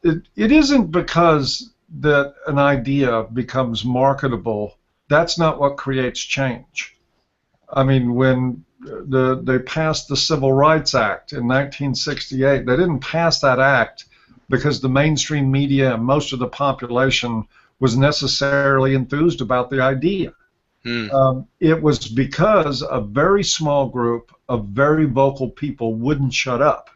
it isn't because that an idea becomes marketable. That's not what creates change. I mean, when they passed the Civil Rights Act in 1968, they didn't pass that act because the mainstream media and most of the population was necessarily enthused about the idea. It was because a very small group of very vocal people wouldn't shut up.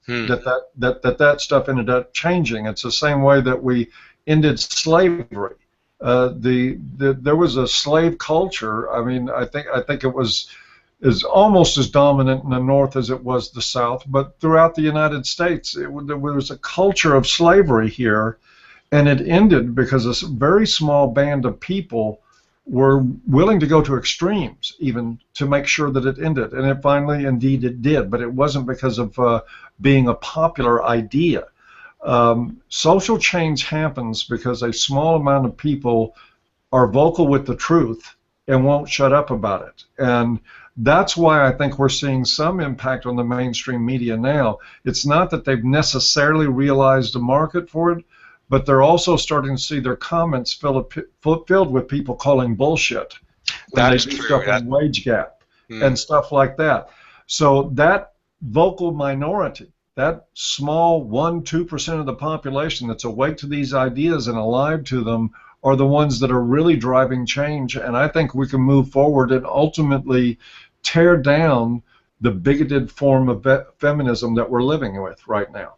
That stuff ended up changing. It's the same way that we ended slavery. There was a slave culture. I mean, I think it was almost as dominant in the North as it was the South, but throughout the United States, there was a culture of slavery here, and it ended because a very small band of people were willing to go to extremes even to make sure that it ended. And it finally, indeed, it did, but it wasn't because of being a popular idea. Social change happens because a small amount of people are vocal with the truth and won't shut up about it. And that's why I think we're seeing some impact on the mainstream media now. It's not that they've necessarily realized a market for it, but they're also starting to see their comments filled with people calling bullshit when they do stuff on wage gap and stuff like that. So that vocal minority, that small 1-2% of the population that's awake to these ideas and alive to them, are the ones that are really driving change. And I think we can move forward and ultimately tear down the bigoted form of feminism that we're living with right now.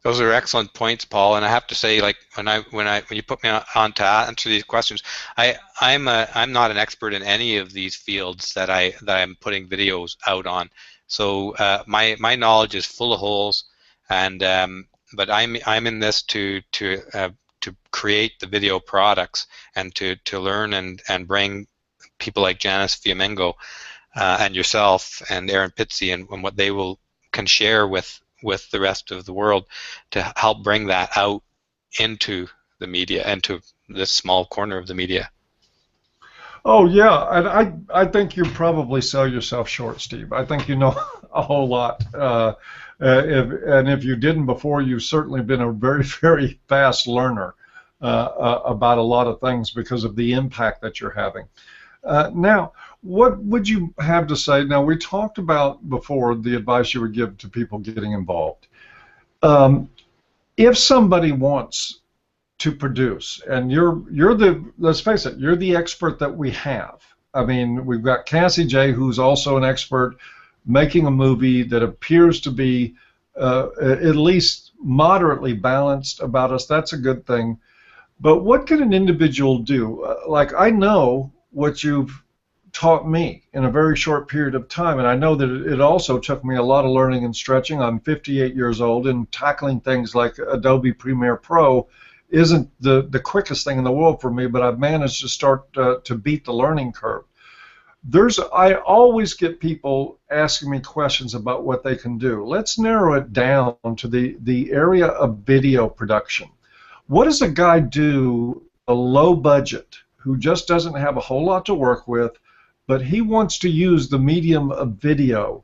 Those are excellent points, Paul. And I have to say, like when you put me on to answer these questions, I'm not an expert in any of these fields that I'm putting videos out on. So my knowledge is full of holes, and but I'm in this to create the video products and to learn and bring people like Janice Fiamengo and yourself and Aaron Pitsey and what they can share with the rest of the world to help bring that out into the media, into this small corner of the media. Oh yeah, and I think you probably sell yourself short, Steve. I think you know a whole lot. If you didn't before, you've certainly been a very, very fast learner about a lot of things because of the impact that you're having. Now, what would you have to say? Now, we talked about before the advice you would give to people getting involved. If somebody wants to produce, and let's face it, you're the expert that we have. I mean, we've got Cassie J, who's also an expert, making a movie that appears to be at least moderately balanced about us. That's a good thing. But what can an individual do? Like, I know what you've taught me in a very short period of time, and I know that it also took me a lot of learning and stretching. I'm 58 years old, and tackling things like Adobe Premiere Pro isn't the quickest thing in the world for me, but I've managed to start to beat the learning curve. I always get people asking me questions about what they can do. Let's narrow it down to the area of video production. What does a guy do, a low budget, who just doesn't have a whole lot to work with, but he wants to use the medium of video,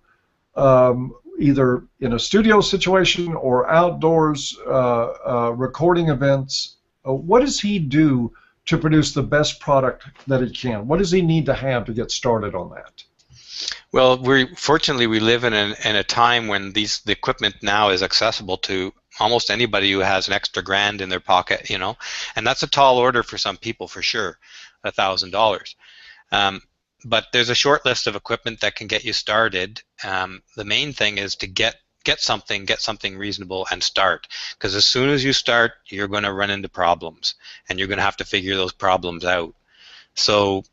either in a studio situation or outdoors, recording events? What does he do to produce the best product that he can? What does he need to have to get started on that? Well, fortunately we live in a time when the equipment now is accessible to almost anybody who has an extra grand in their pocket, you know, and that's a tall order for some people, for sure, $1,000. But there's a short list of equipment that can get you started. The main thing is to get something reasonable and start, because as soon as you start, you're going to run into problems, and you're going to have to figure those problems out. So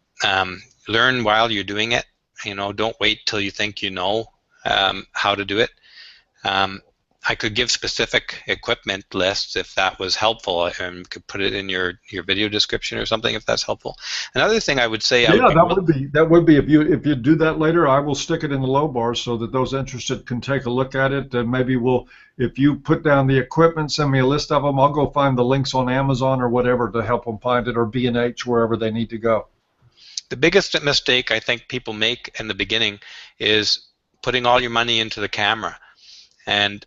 learn while you're doing it. You know, don't wait till you think you know how to do it. I could give specific equipment lists if that was helpful, and could put it in your video description or something if that's helpful. Another thing I would say, Yeah, that would be if you do that later, I will stick it in the low bar so that those interested can take a look at it, and maybe if you put down the equipment, send me a list of them, I'll go find the links on Amazon or whatever to help them find it, or B&H, wherever they need to go. The biggest mistake I think people make in the beginning is putting all your money into the camera, and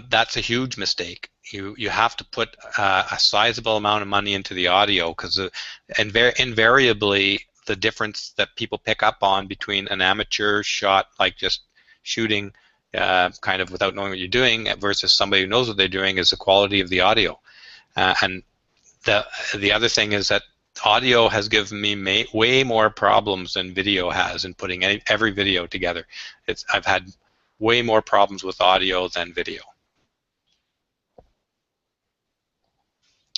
that's a huge mistake. You have to put a sizable amount of money into the audio, because invariably the difference that people pick up on between an amateur shot, like just shooting kind of without knowing what you're doing, versus somebody who knows what they're doing, is the quality of the audio. And the other thing is that audio has given me way more problems than video has in putting every video together. I've had way more problems with audio than video.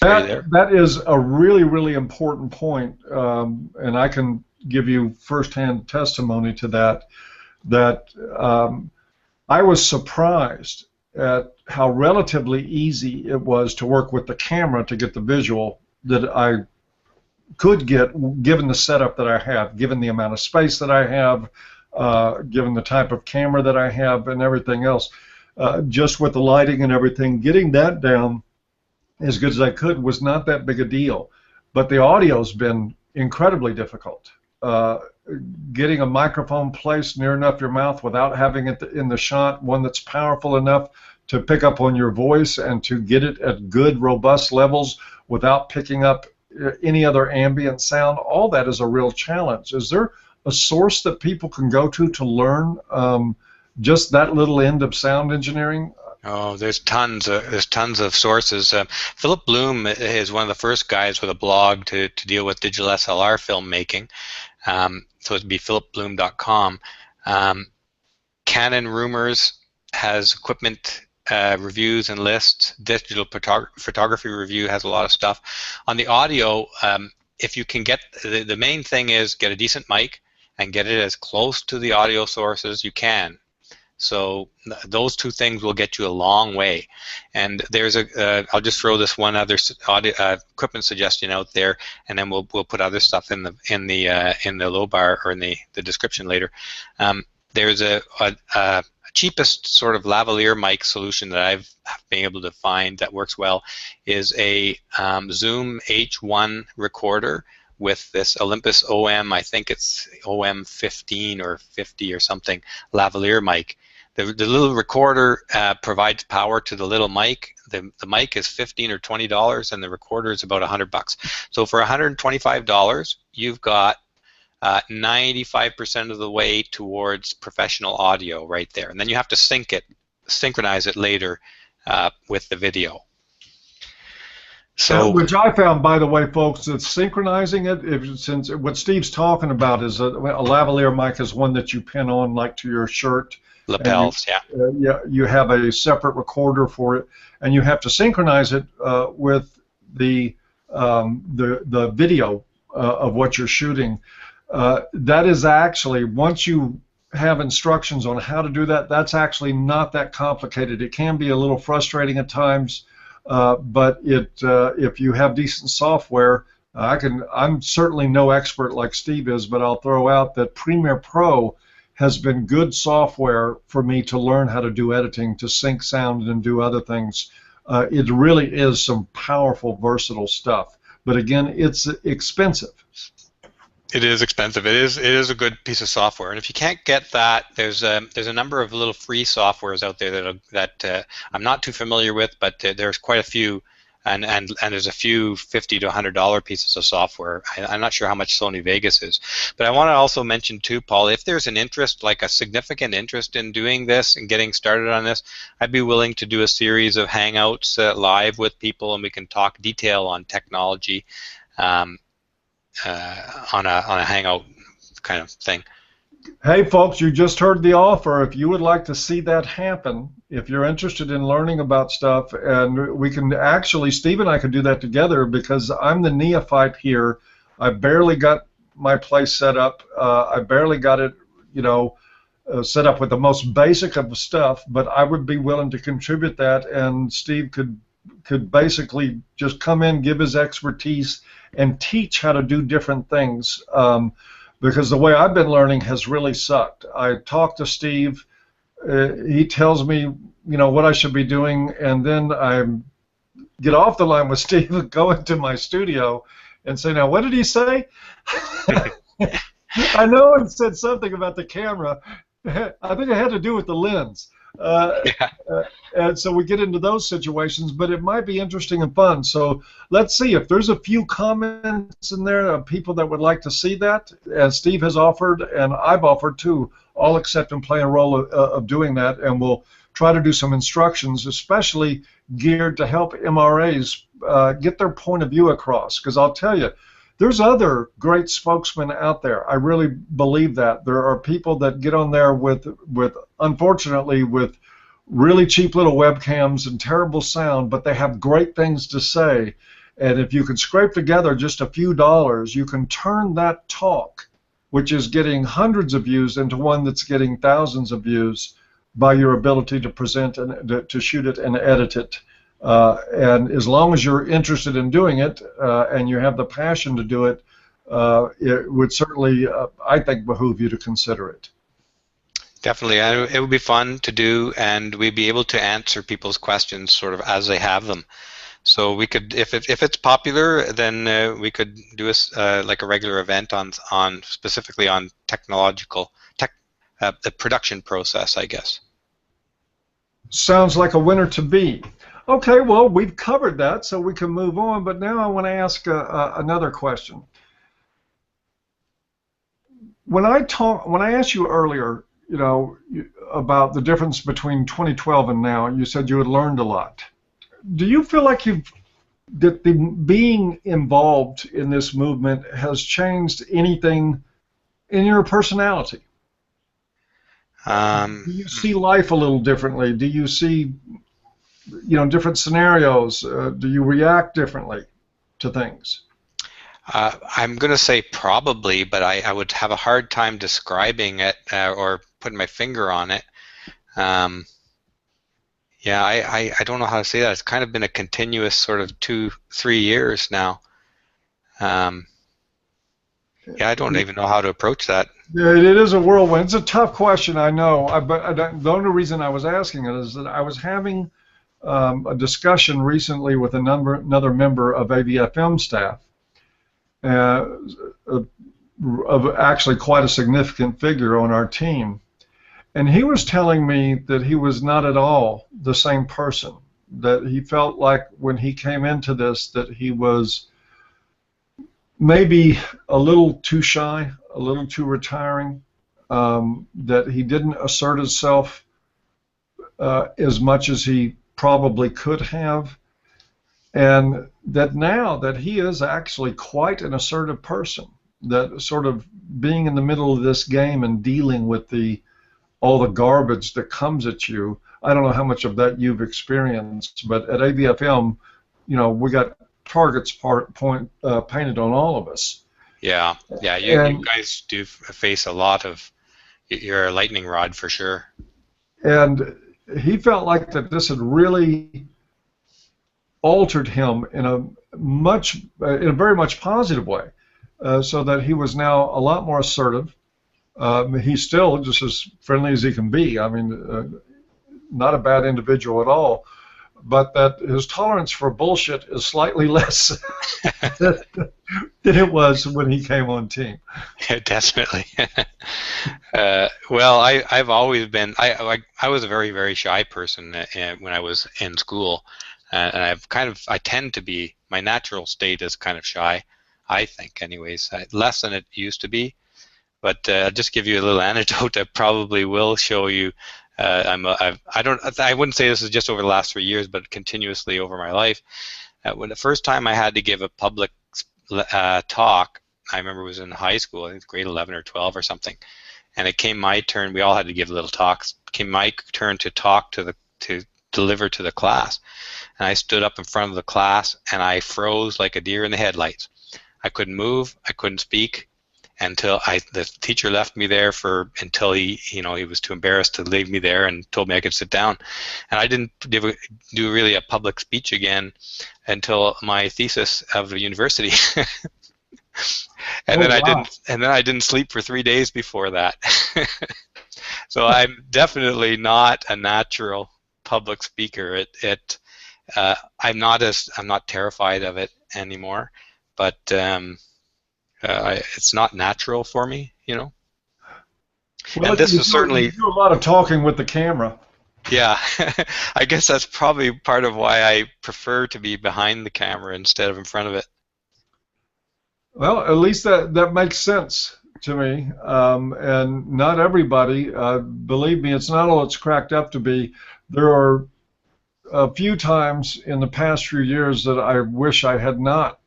That is a really, really important point, and I can give you firsthand testimony to that. I was surprised at how relatively easy it was to work with the camera to get the visual that I could get, given the setup that I have, given the amount of space that I have, given the type of camera that I have and everything else. Just with the lighting and everything, getting that down as good as I could was not that big a deal. But the audio's been incredibly difficult. Getting a microphone placed near enough your mouth without having it in the shot, one that's powerful enough to pick up on your voice and to get it at good, robust levels without picking up any other ambient sound, all that is a real challenge. Is there a source that people can go to learn just that little end of sound engineering? Oh, there's tons of sources. Philip Bloom is one of the first guys with a blog to deal with digital SLR filmmaking. So it'd be philipbloom.com. Canon Rumors has equipment reviews and lists. Digital Photography Review has a lot of stuff. On the audio, if you can get, the main thing is get a decent mic and get it as close to the audio source as you can. So those two things will get you a long way. And there's I'll just throw this one other audio, equipment suggestion out there, and then we'll put other stuff in the low bar or in the description later. There's a cheapest sort of lavalier mic solution that I've been able to find that works well is a Zoom H1 recorder with this Olympus OM, I think it's OM 15 or 50 or something, lavalier mic. The little recorder provides power to the little mic. The mic is $15 or $20, and the recorder is about $100. So for $125, you've got 95% of the way towards professional audio right there. And then you have to synchronize it later with the video. So, which I found, by the way, folks, that synchronizing it, since what Steve's talking about is a lavalier mic is one that you pin on like to your shirt. Lapels, yeah. You have a separate recorder for it, and you have to synchronize it with the video of what you're shooting. That is actually, once you have instructions on how to do that, that's actually not that complicated. It can be a little frustrating at times, but if you have decent software, I'm certainly no expert like Steve is, but I'll throw out that Premiere Pro has been good software for me to learn how to do editing, to sync sound and do other things. It really is some powerful, versatile stuff. But again, it's expensive. It is expensive. It is a good piece of software, and if you can't get that, there's a number of little free softwares out there that I'm not too familiar with, but there's quite a few, and there's a few $50 to $100 pieces of software. I'm not sure how much Sony Vegas is, but I want to also mention too, Paul, if there's an interest, like a significant interest in doing this and getting started on this, I'd be willing to do a series of hangouts live with people, and we can talk detail on technology. On a hangout kind of thing. Hey folks, you just heard the offer. If you would like to see that happen, if you're interested in learning about stuff, and we can actually, Steve and I could do that together, because I'm the neophyte here. I barely got my place set up. I barely got it, set up with the most basic of the stuff, but I would be willing to contribute that, and Steve could basically just come in, give his expertise, and teach how to do different things. Because the way I've been learning has really sucked. I talk to Steve, he tells me, what I should be doing, and then I get off the line with Steve and go into my studio and say, now, what did he say? I know he said something about the camera. I think it had to do with the lens. And so we get into those situations, but it might be interesting and fun. So let's see if there's a few comments in there of people that would like to see that, as Steve has offered and I've offered too. I'll accept and play a role of doing that, and we'll try to do some instructions, especially geared to help MRAs get their point of view across. Because I'll tell you, there's other great spokesmen out there. I really believe that. There are people that get on there with unfortunately, with really cheap little webcams and terrible sound, but they have great things to say. And if you can scrape together just a few dollars, you can turn that talk, which is getting hundreds of views, into one that's getting thousands of views by your ability to present and to shoot it and edit it. And as long as you're interested in doing it and you have the passion to do it, it would certainly, I think, behoove you to consider it. Definitely, it would be fun to do, and we'd be able to answer people's questions sort of as they have them. So we could, if it's popular, then we could do like a regular event on specifically on the production process, I guess. Sounds like a winner to be. Okay, well, we've covered that, so we can move on. But now I want to ask another question. When I asked you earlier, about the difference between 2012 and now, you said you had learned a lot. Do you feel like that being involved in this movement has changed anything in your personality? Do you see life a little differently? Do you see, different scenarios? Do you react differently to things? I'm going to say probably, but I would have a hard time describing it or putting my finger on it. Yeah, I don't know how to say that. It's kind of been a continuous sort of 2-3 years now. Yeah, I don't even know how to approach that. Yeah, it is a whirlwind. It's a tough question, I know. But the only reason I was asking it is that I was having a discussion recently with another member of AVFM staff, of actually quite a significant figure on our team. And he was telling me that he was not at all the same person, that he felt like when he came into this that he was maybe a little too shy, a little too retiring, that he didn't assert himself as much as he probably could have, and that now that he is actually quite an assertive person, that sort of being in the middle of this game and dealing with all the garbage that comes at you. I don't know how much of that you've experienced, but at AVFM, we got targets painted on all of us. Yeah, you guys do face a lot of, you're a lightning rod for sure. And he felt like that this had really altered him in a very much positive way, so that he was now a lot more assertive. He's still just as friendly as he can be. I mean, not a bad individual at all, but that his tolerance for bullshit is slightly less than it was when he came on team. Yeah, definitely. Well, I've always been, I was a very, very shy person when I was in school, and I tend to be, my natural state is kind of shy, I think anyways, less than it used to be. But I'll just give you a little anecdote that probably will show you. I wouldn't say this is just over the last 3 years, but continuously over my life. When the first time I had to give a public talk, I remember it was in high school, I think grade 11 or 12 or something, and it came my turn. We all had to give little talks. It came my turn to talk to deliver to the class, and I stood up in front of the class and I froze like a deer in the headlights. I couldn't move. I couldn't speak. until the teacher left me there until he was too embarrassed to leave me there and told me I could sit down. And I didn't do really a public speech again until my thesis of the university. And then I didn't sleep for 3 days before that. So I'm definitely not a natural public speaker. I'm not terrified of it anymore, but it's not natural for me, Well, and this is certainly you do a lot of talking with the camera. Yeah, I guess that's probably part of why I prefer to be behind the camera instead of in front of it. Well, at least that makes sense to me. And not everybody, believe me, it's not all it's cracked up to be. There are a few times in the past few years that I wish I had not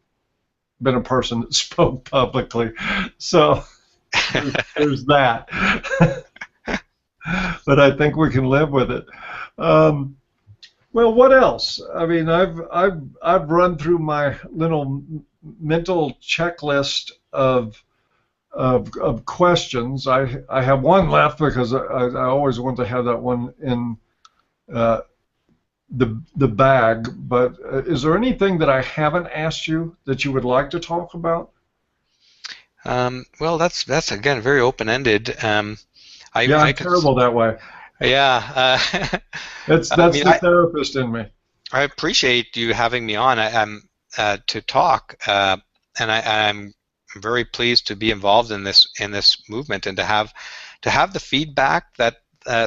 been a person that spoke publicly. So there's that. But I think we can live with it. Well, what else? I mean, I've run through my little mental checklist of questions. I have one left because I always want to have that one in the bag. But is there anything that I haven't asked you that you would like to talk about? Well, that's again very open-ended. I'm terrible that way. Yeah. That's the therapist in me. I appreciate you having me on to talk, and I'm very pleased to be involved in this movement and to have the feedback that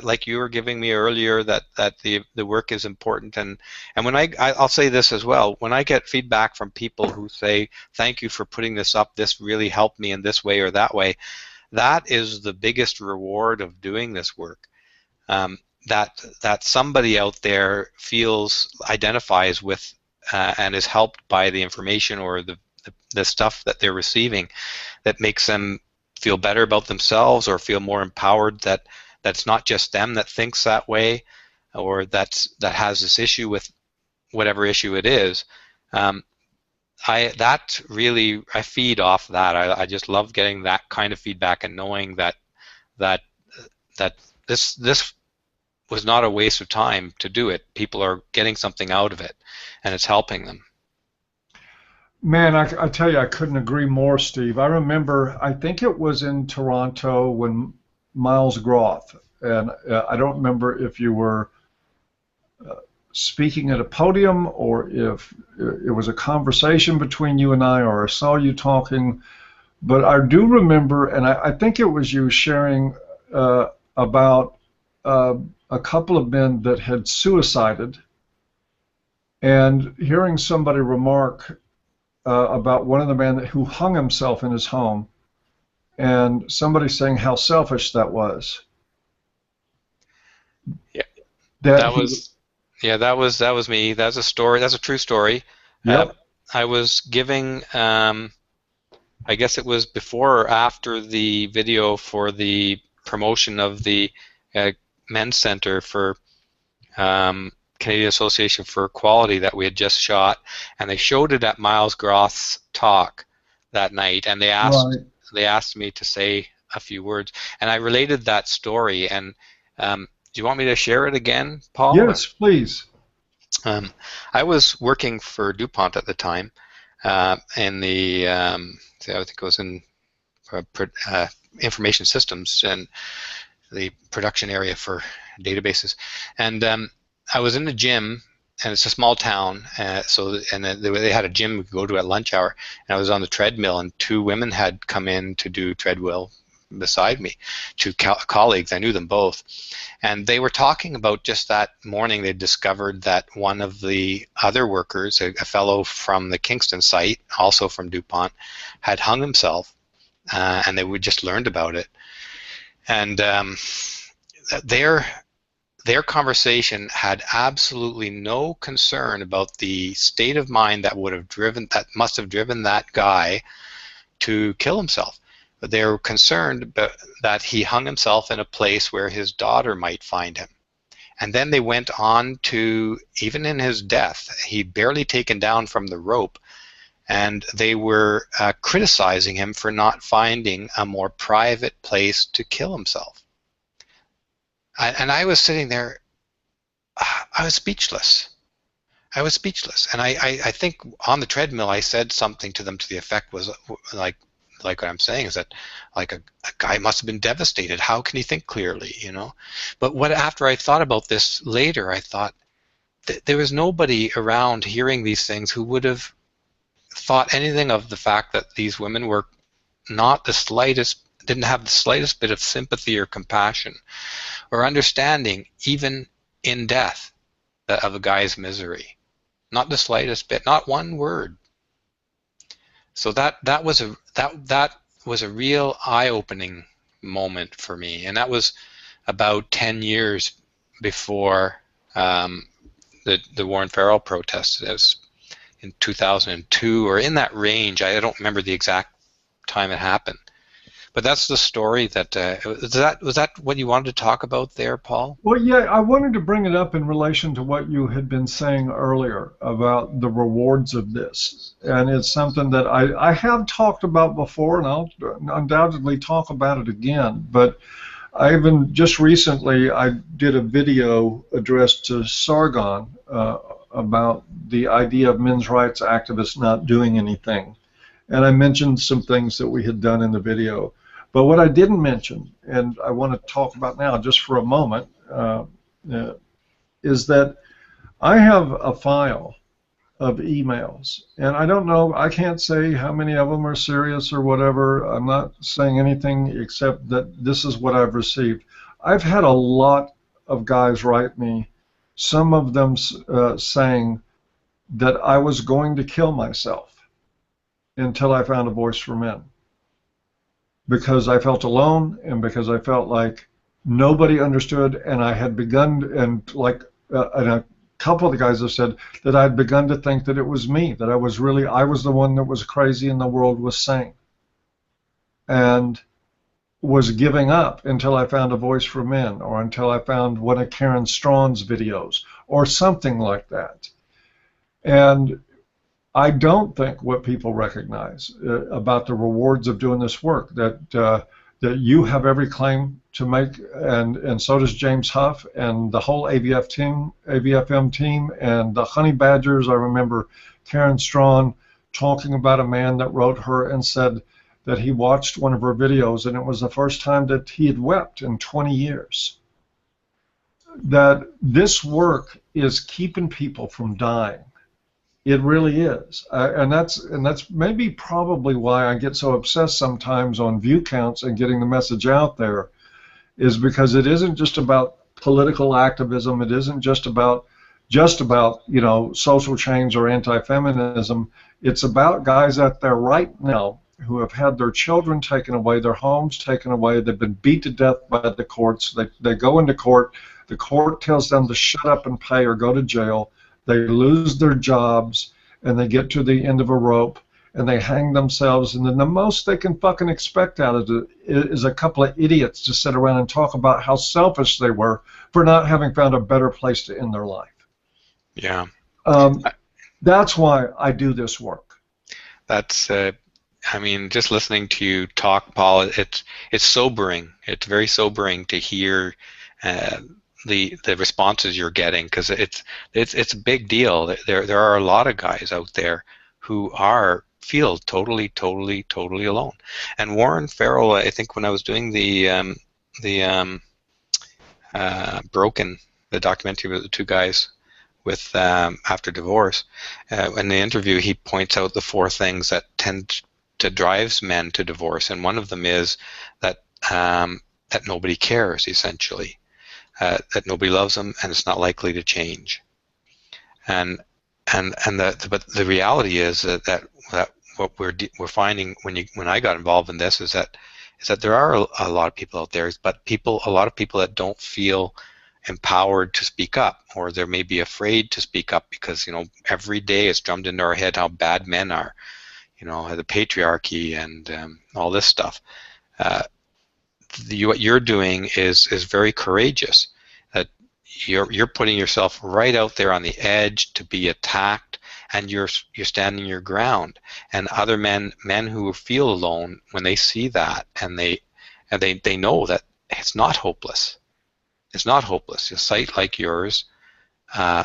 like you were giving me earlier, that the work is important. And when I'll say this as well, when I get feedback from people who say, thank you for putting this up, this really helped me in this way or that way, that is the biggest reward of doing this work. That somebody out there identifies with and is helped by the information or the stuff that they're receiving, that makes them feel better about themselves or feel more empowered, that's not just them that thinks that way or that has this issue with whatever issue it is. I feed off that. I just love getting that kind of feedback and knowing that this was not a waste of time to do it. People are getting something out of it, and it's helping them. Man, I tell you, I couldn't agree more, Steve. I remember, I think it was in Toronto when Miles Groth, and I don't remember if you were speaking at a podium or if it was a conversation between you and I, or I saw you talking, but I do remember, and I think it was you sharing about a couple of men that had suicided, and hearing somebody remark about one of the men who hung himself in his home, and somebody saying how selfish that was. Yeah, that was me. That's a story. That's a true story. Yep. I was giving, I guess it was before or after the video for the promotion of the Men's Center for Canadian Association for Equality that we had just shot, and they showed it at Miles Groth's talk that night, and they asked me to say a few words, and I related that story. And do you want me to share it again, Paul? Yes, please. I was working for DuPont at the time in the I think it was in information systems and the production area for databases, and I was in the gym, and it's a small town, they had a gym we could go to at lunch hour, and I was on the treadmill, and two women had come in to do treadmill beside me, two colleagues. I knew them both, and they were talking about just that morning they discovered that one of the other workers, a fellow from the Kingston site, also from DuPont, had hung himself, and they would just learned about it, and their conversation had absolutely no concern about the state of mind that must have driven that guy to kill himself. But they were concerned that he hung himself in a place where his daughter might find him. And then they went on to, even in his death, he'd barely taken down from the rope, and they were criticizing him for not finding a more private place to kill himself. And I was sitting there, I was speechless. I was speechless. And I think on the treadmill I said something to them to the effect was like what I'm saying is that like a guy must have been devastated. How can he think clearly, you know? But after I thought about this later, I thought there was nobody around hearing these things who would have thought anything of the fact that these women were not the slightest, didn't have the slightest bit of sympathy or compassion or understanding, even in death, of a guy's misery. Not the slightest bit, not one word. So that was a real eye-opening moment for me, and that was about 10 years before the Warren Farrell protest. It was in 2002 or in that range. I don't remember the exact time it happened. But that's the story that, was that what you wanted to talk about there, Paul? Well, yeah, I wanted to bring it up in relation to what you had been saying earlier about the rewards of this. And it's something that I have talked about before, and I'll undoubtedly talk about it again. But I even just recently, I did a video addressed to Sargon about the idea of men's rights activists not doing anything. And I mentioned some things that we had done in the video. But what I didn't mention, and I want to talk about now just for a moment, is that I have a file of emails. And I don't know, I can't say how many of them are serious or whatever. I'm not saying anything except that this is what I've received. I've had a lot of guys write me, some of them saying that I was going to kill myself until I found a voice for men. Because I felt alone, and because I felt like nobody understood, and I had begun, and like and a couple of the guys have said that I'd begun to think that it was me, that I was the one that was crazy and the world was sane, and was giving up until I found a voice for men, or until I found one of Karen Straughn's videos, or something like that. And I don't think what people recognize about the rewards of doing this work, that you have every claim to make, and so does James Huff and the whole AVFM team, and the Honey Badgers. I remember Karen Straughan talking about a man that wrote her and said that he watched one of her videos and it was the first time that he had wept in 20 years. That this work is keeping people from dying. It really is, and that's maybe probably why I get so obsessed sometimes on view counts and getting the message out there, is because it isn't just about political activism. It isn't just about you know, social change or anti-feminism. It's about guys out there right now who have had their children taken away, their homes taken away. They've been beat to death by the courts. They go into court. The court tells them to shut up and pay or go to jail. They lose their jobs, and they get to the end of a rope, and they hang themselves, and then the most they can fucking expect out of it is a couple of idiots to sit around and talk about how selfish they were for not having found a better place to end their life. Yeah. That's why I do this work. That's, I mean, just listening to you talk, Paul, it's sobering. It's very sobering to hear the responses you're getting, because it's a big deal. There are a lot of guys out there who feel totally alone. And Warren Farrell, I think when I was doing the Broken, the documentary with the two guys with after divorce, in the interview he points out the 4 things that tend to drive men to divorce, and one of them is that that nobody cares, essentially. That nobody loves them, and it's not likely to change. But the reality is that what we're finding when I got involved in this is that there are a lot of people out there, but a lot of people that don't feel empowered to speak up, or they're maybe afraid to speak up because, you know, every day it's drummed into our head how bad men are, you know, the patriarchy and all this stuff. What you're doing is very courageous. That you're putting yourself right out there on the edge to be attacked, and you're standing your ground. And other men who feel alone, when they see that, and they know that it's not hopeless. It's not hopeless. A site like yours,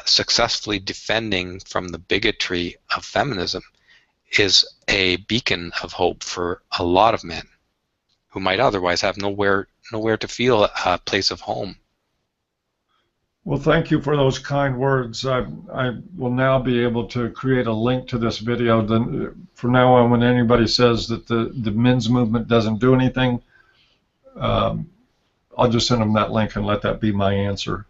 successfully defending from the bigotry of feminism, is a beacon of hope for a lot of men who might otherwise have nowhere to feel a place of home. Well, thank you for those kind words. I will now be able to create a link to this video. Then, from now on, when anybody says that the men's movement doesn't do anything, I'll just send them that link and let that be my answer,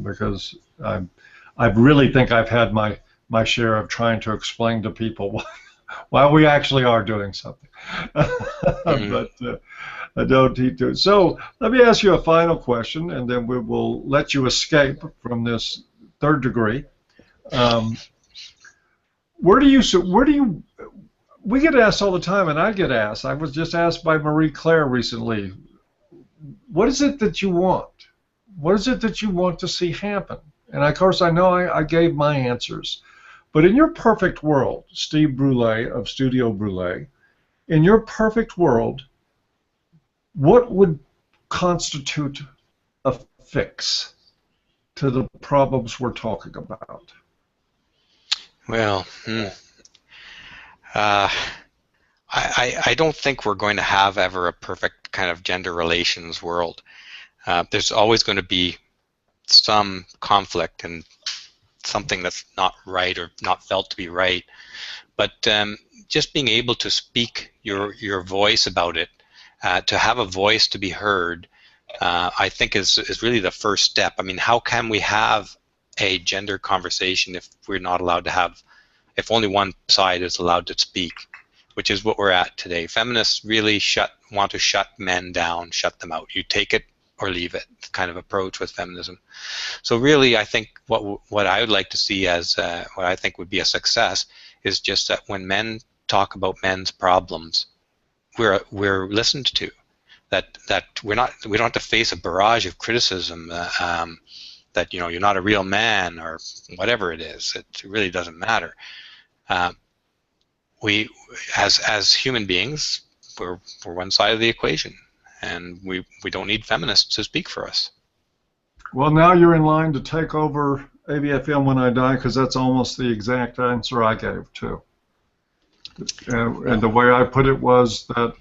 because I really think I've had my share of trying to explain to people why we actually are doing something. But I don't need to. So let me ask you a final question, and then we will let you escape from this third degree. Where do you? We get asked all the time, and I get asked. I was just asked by Marie Claire recently. What is it that you want? What is it that you want to see happen? And of course, I know I gave my answers. But in your perfect world, Steve Brule of Studio Brulé, in your perfect world, what would constitute a fix to the problems we're talking about? Well, I don't think we're going to have ever a perfect kind of gender relations world. There's always going to be some conflict and something that's not right or not felt to be right. But just being able to speak your voice about it, to have a voice to be heard, I think is really the first step. I mean, how can we have a gender conversation if we're not allowed to have, if only one side is allowed to speak, which is what we're at today. Feminists really want to shut men down, shut them out. You take it or leave it kind of approach with feminism. So really, I think what I would like to see as what I think would be a success is just that when men talk about men's problems, we're listened to. That we don't have to face a barrage of criticism that you're not a real man or whatever it is. It really doesn't matter. We as human beings, we're one side of the equation. And we don't need feminists to speak for us. Well, now you're in line to take over AVFM when I die, because that's almost the exact answer I gave too. And the way I put it was that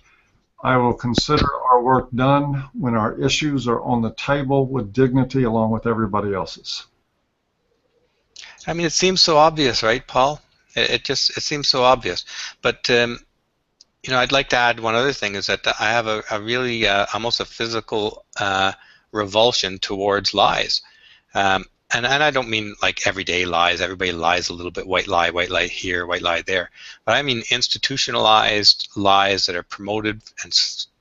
I will consider our work done when our issues are on the table with dignity along with everybody else's. I mean, it seems so obvious, right, Paul? It seems so obvious. But I'd like to add one other thing, is that I have a really almost a physical revulsion towards lies. And I don't mean like everyday lies. Everybody lies a little bit, white lie here, white lie there. But I mean institutionalized lies that are promoted and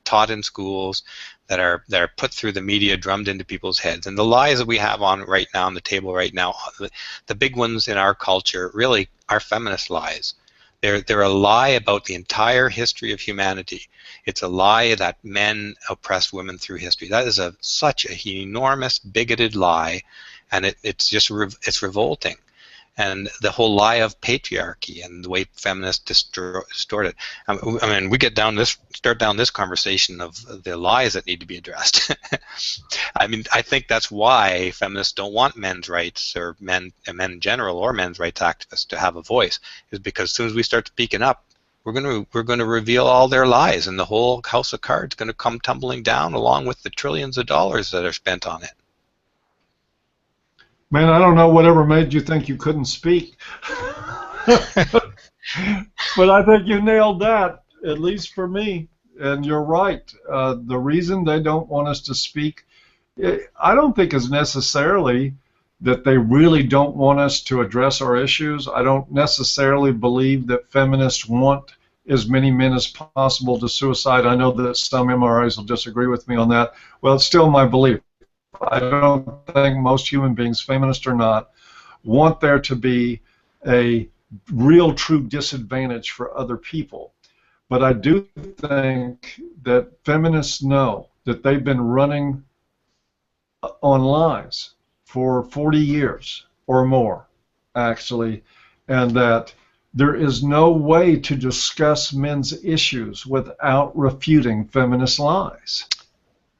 taught in schools, that are put through the media, drummed into people's heads. And the lies that we have on the table right now, the big ones in our culture really are feminist lies. They're a lie about the entire history of humanity. It's a lie that men oppressed women through history. That is such an enormous, bigoted lie, and it's revolting. And the whole lie of patriarchy and the way feminists distort it. I mean, we start down this conversation of the lies that need to be addressed. I mean, I think that's why feminists don't want men's rights, or men in general, or men's rights activists to have a voice, is because as soon as we start speaking up, we're going to reveal all their lies, and the whole house of cards is going to come tumbling down, along with the trillions of dollars that are spent on it. Man, I don't know whatever made you think you couldn't speak. But I think you nailed that, at least for me. And you're right. The reason they don't want us to speak, I don't think is necessarily that they really don't want us to address our issues. I don't necessarily believe that feminists want as many men as possible to suicide. I know that some MRAs will disagree with me on that. Well, it's still my belief. I don't think most human beings, feminist or not, want there to be a real true disadvantage for other people. But I do think that feminists know that they've been running on lies for 40 years or more, actually, and that there is no way to discuss men's issues without refuting feminist lies.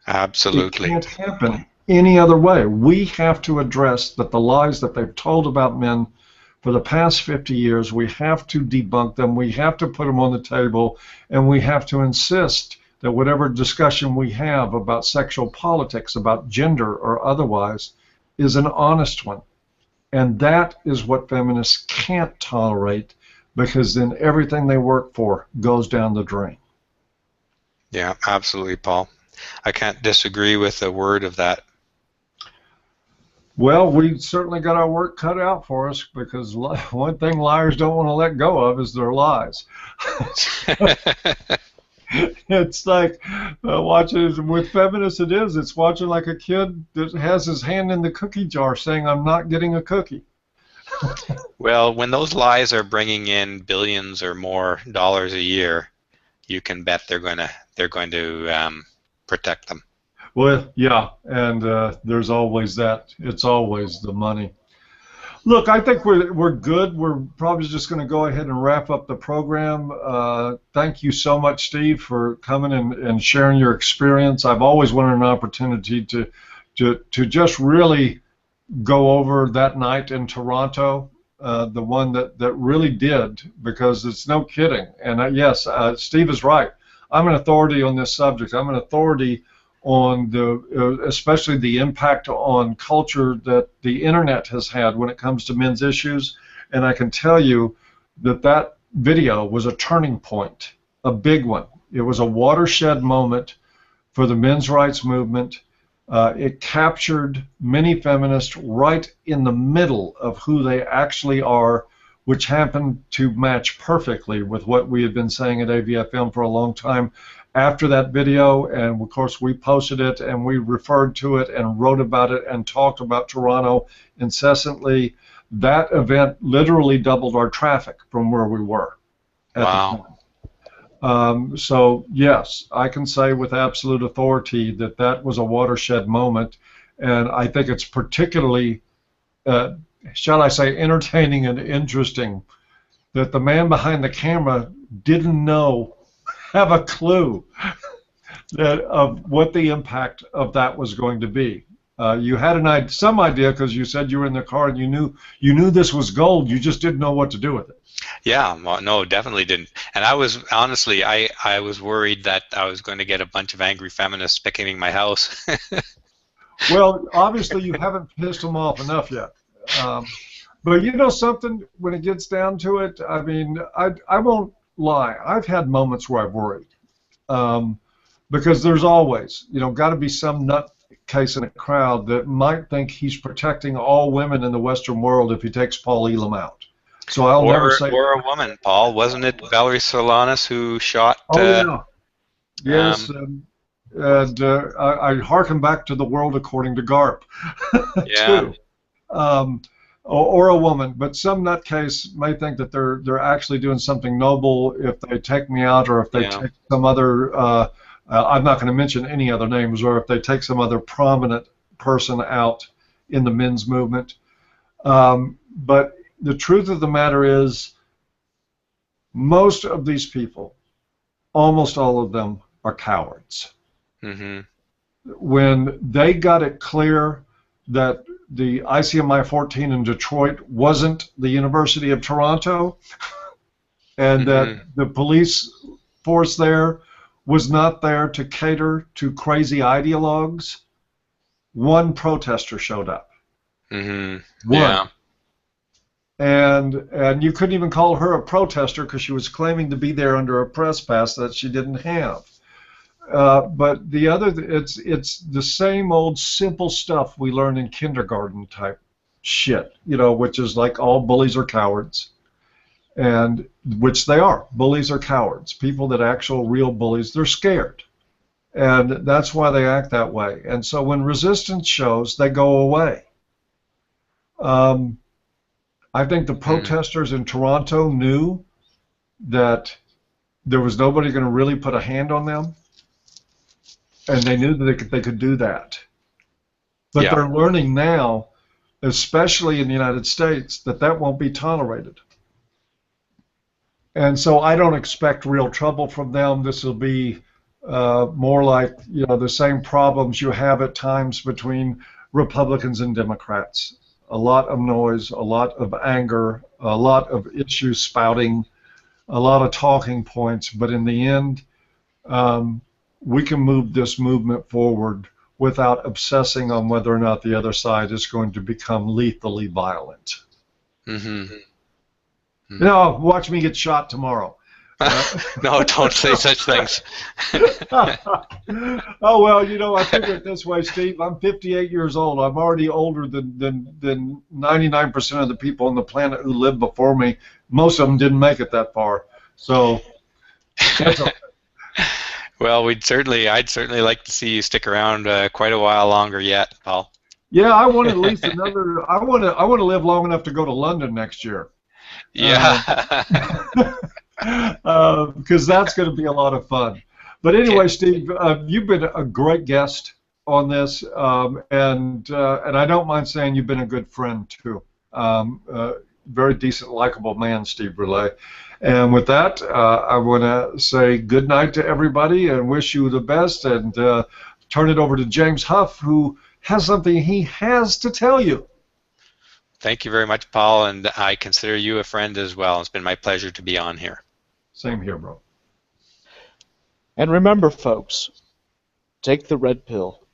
Absolutely. It can't happen any other way. We have to address that the lies that they've told about men for the past 50 years, we have to debunk them, we have to put them on the table, and we have to insist that whatever discussion we have about sexual politics, about gender or otherwise, is an honest one. And that is what feminists can't tolerate, because then everything they work for goes down the drain. Yeah, absolutely, Paul. I can't disagree with a word of that. Well, we certainly got our work cut out for us, because one thing liars don't want to let go of is their lies. It's like watching, with feminists it is, it's watching like a kid that has his hand in the cookie jar saying, I'm not getting a cookie. Well, when those lies are bringing in billions or more dollars a year, you can bet they're going to protect them. Well, yeah, and there's always that. It's always the money. Look, I think we're good. We're probably just going to go ahead and wrap up the program. Thank you so much, Steve, for coming and sharing your experience. I've always wanted an opportunity to just really go over that night in Toronto, the one that really did, because it's no kidding. And yes, Steve is right. I'm an authority on this subject. I'm an authority on especially the impact on culture that the internet has had when it comes to men's issues. And I can tell you that video was a turning point, a big one. It was a watershed moment for the men's rights movement. It captured many feminists right in the middle of who they actually are, which happened to match perfectly with what we had been saying at AVFM for a long time. After that video, and of course we posted it and we referred to it and wrote about it and talked about Toronto incessantly, that event literally doubled our traffic from where we were at the time. So yes, I can say with absolute authority that was a watershed moment, and I think it's particularly, shall I say, entertaining and interesting that the man behind the camera didn't have a clue of what the impact of that was going to be. You had some idea, because you said you were in the car and you knew this was gold. You just didn't know what to do with it. Yeah, well, no, definitely didn't. And I was honestly, I was worried that I was going to get a bunch of angry feminists picketing my house. Well, obviously you haven't pissed them off enough yet. But you know something, when it gets down to it, I mean, I won't lie. I've had moments where I've worried, because there's always, got to be some nutcase in a crowd that might think he's protecting all women in the Western world if he takes Paul Elam out. So I'll never say. Or a woman, Paul. Wasn't it Valerie Solanas who shot? Oh yeah. Yes. And I hearken back to The World According to Garp. Yeah. Too. Or a woman, but some nutcase may think that they're actually doing something noble if they take me out, or if they take some other, I'm not going to mention any other names, or if they take some other prominent person out in the men's movement. But the truth of the matter is, most of these people, almost all of them, are cowards. Mm-hmm. When they got it clear that the ICMI 14 in Detroit wasn't the University of Toronto, and that the police force there was not there to cater to crazy ideologues, one protester showed up. Mm-hmm. One. Yeah. And you couldn't even call her a protester, because she was claiming to be there under a press pass that she didn't have. But the other, it's the same old simple stuff we learn in kindergarten type shit, which is like all bullies are cowards, and which they are. Bullies are cowards. People that actual real bullies, they're scared, and that's why they act that way. And so when resistance shows, they go away. I think the protesters in Toronto knew that there was nobody going to really put a hand on them, and they knew that they could do that. But they're learning now, especially in the United States, that won't be tolerated. And so I don't expect real trouble from them. This will be more like, the same problems you have at times between Republicans and Democrats. A lot of noise, a lot of anger, a lot of issues spouting, a lot of talking points. But in the end, we can move this movement forward without obsessing on whether or not the other side is going to become lethally violent. Watch me get shot tomorrow. No, don't say such things. Oh, well, I figure it this way, Steve. I'm 58 years old. I'm already older than 99% of the people on the planet who lived before me. Most of them didn't make it that far. So that's okay. Well, I'd certainly like to see you stick around quite a while longer yet, Paul. Yeah, I want at least another. I want to live long enough to go to London next year. Yeah. Because that's going to be a lot of fun. But anyway, Steve, you've been a great guest on this, and I don't mind saying you've been a good friend too. Very decent, likable man, Steve Brule. And with that, I want to say good night to everybody and wish you the best, and turn it over to James Huff, who has something he has to tell you. Thank you very much, Paul, and I consider you a friend as well. It's been my pleasure to be on here. Same here, bro. And remember, folks, take the red pill.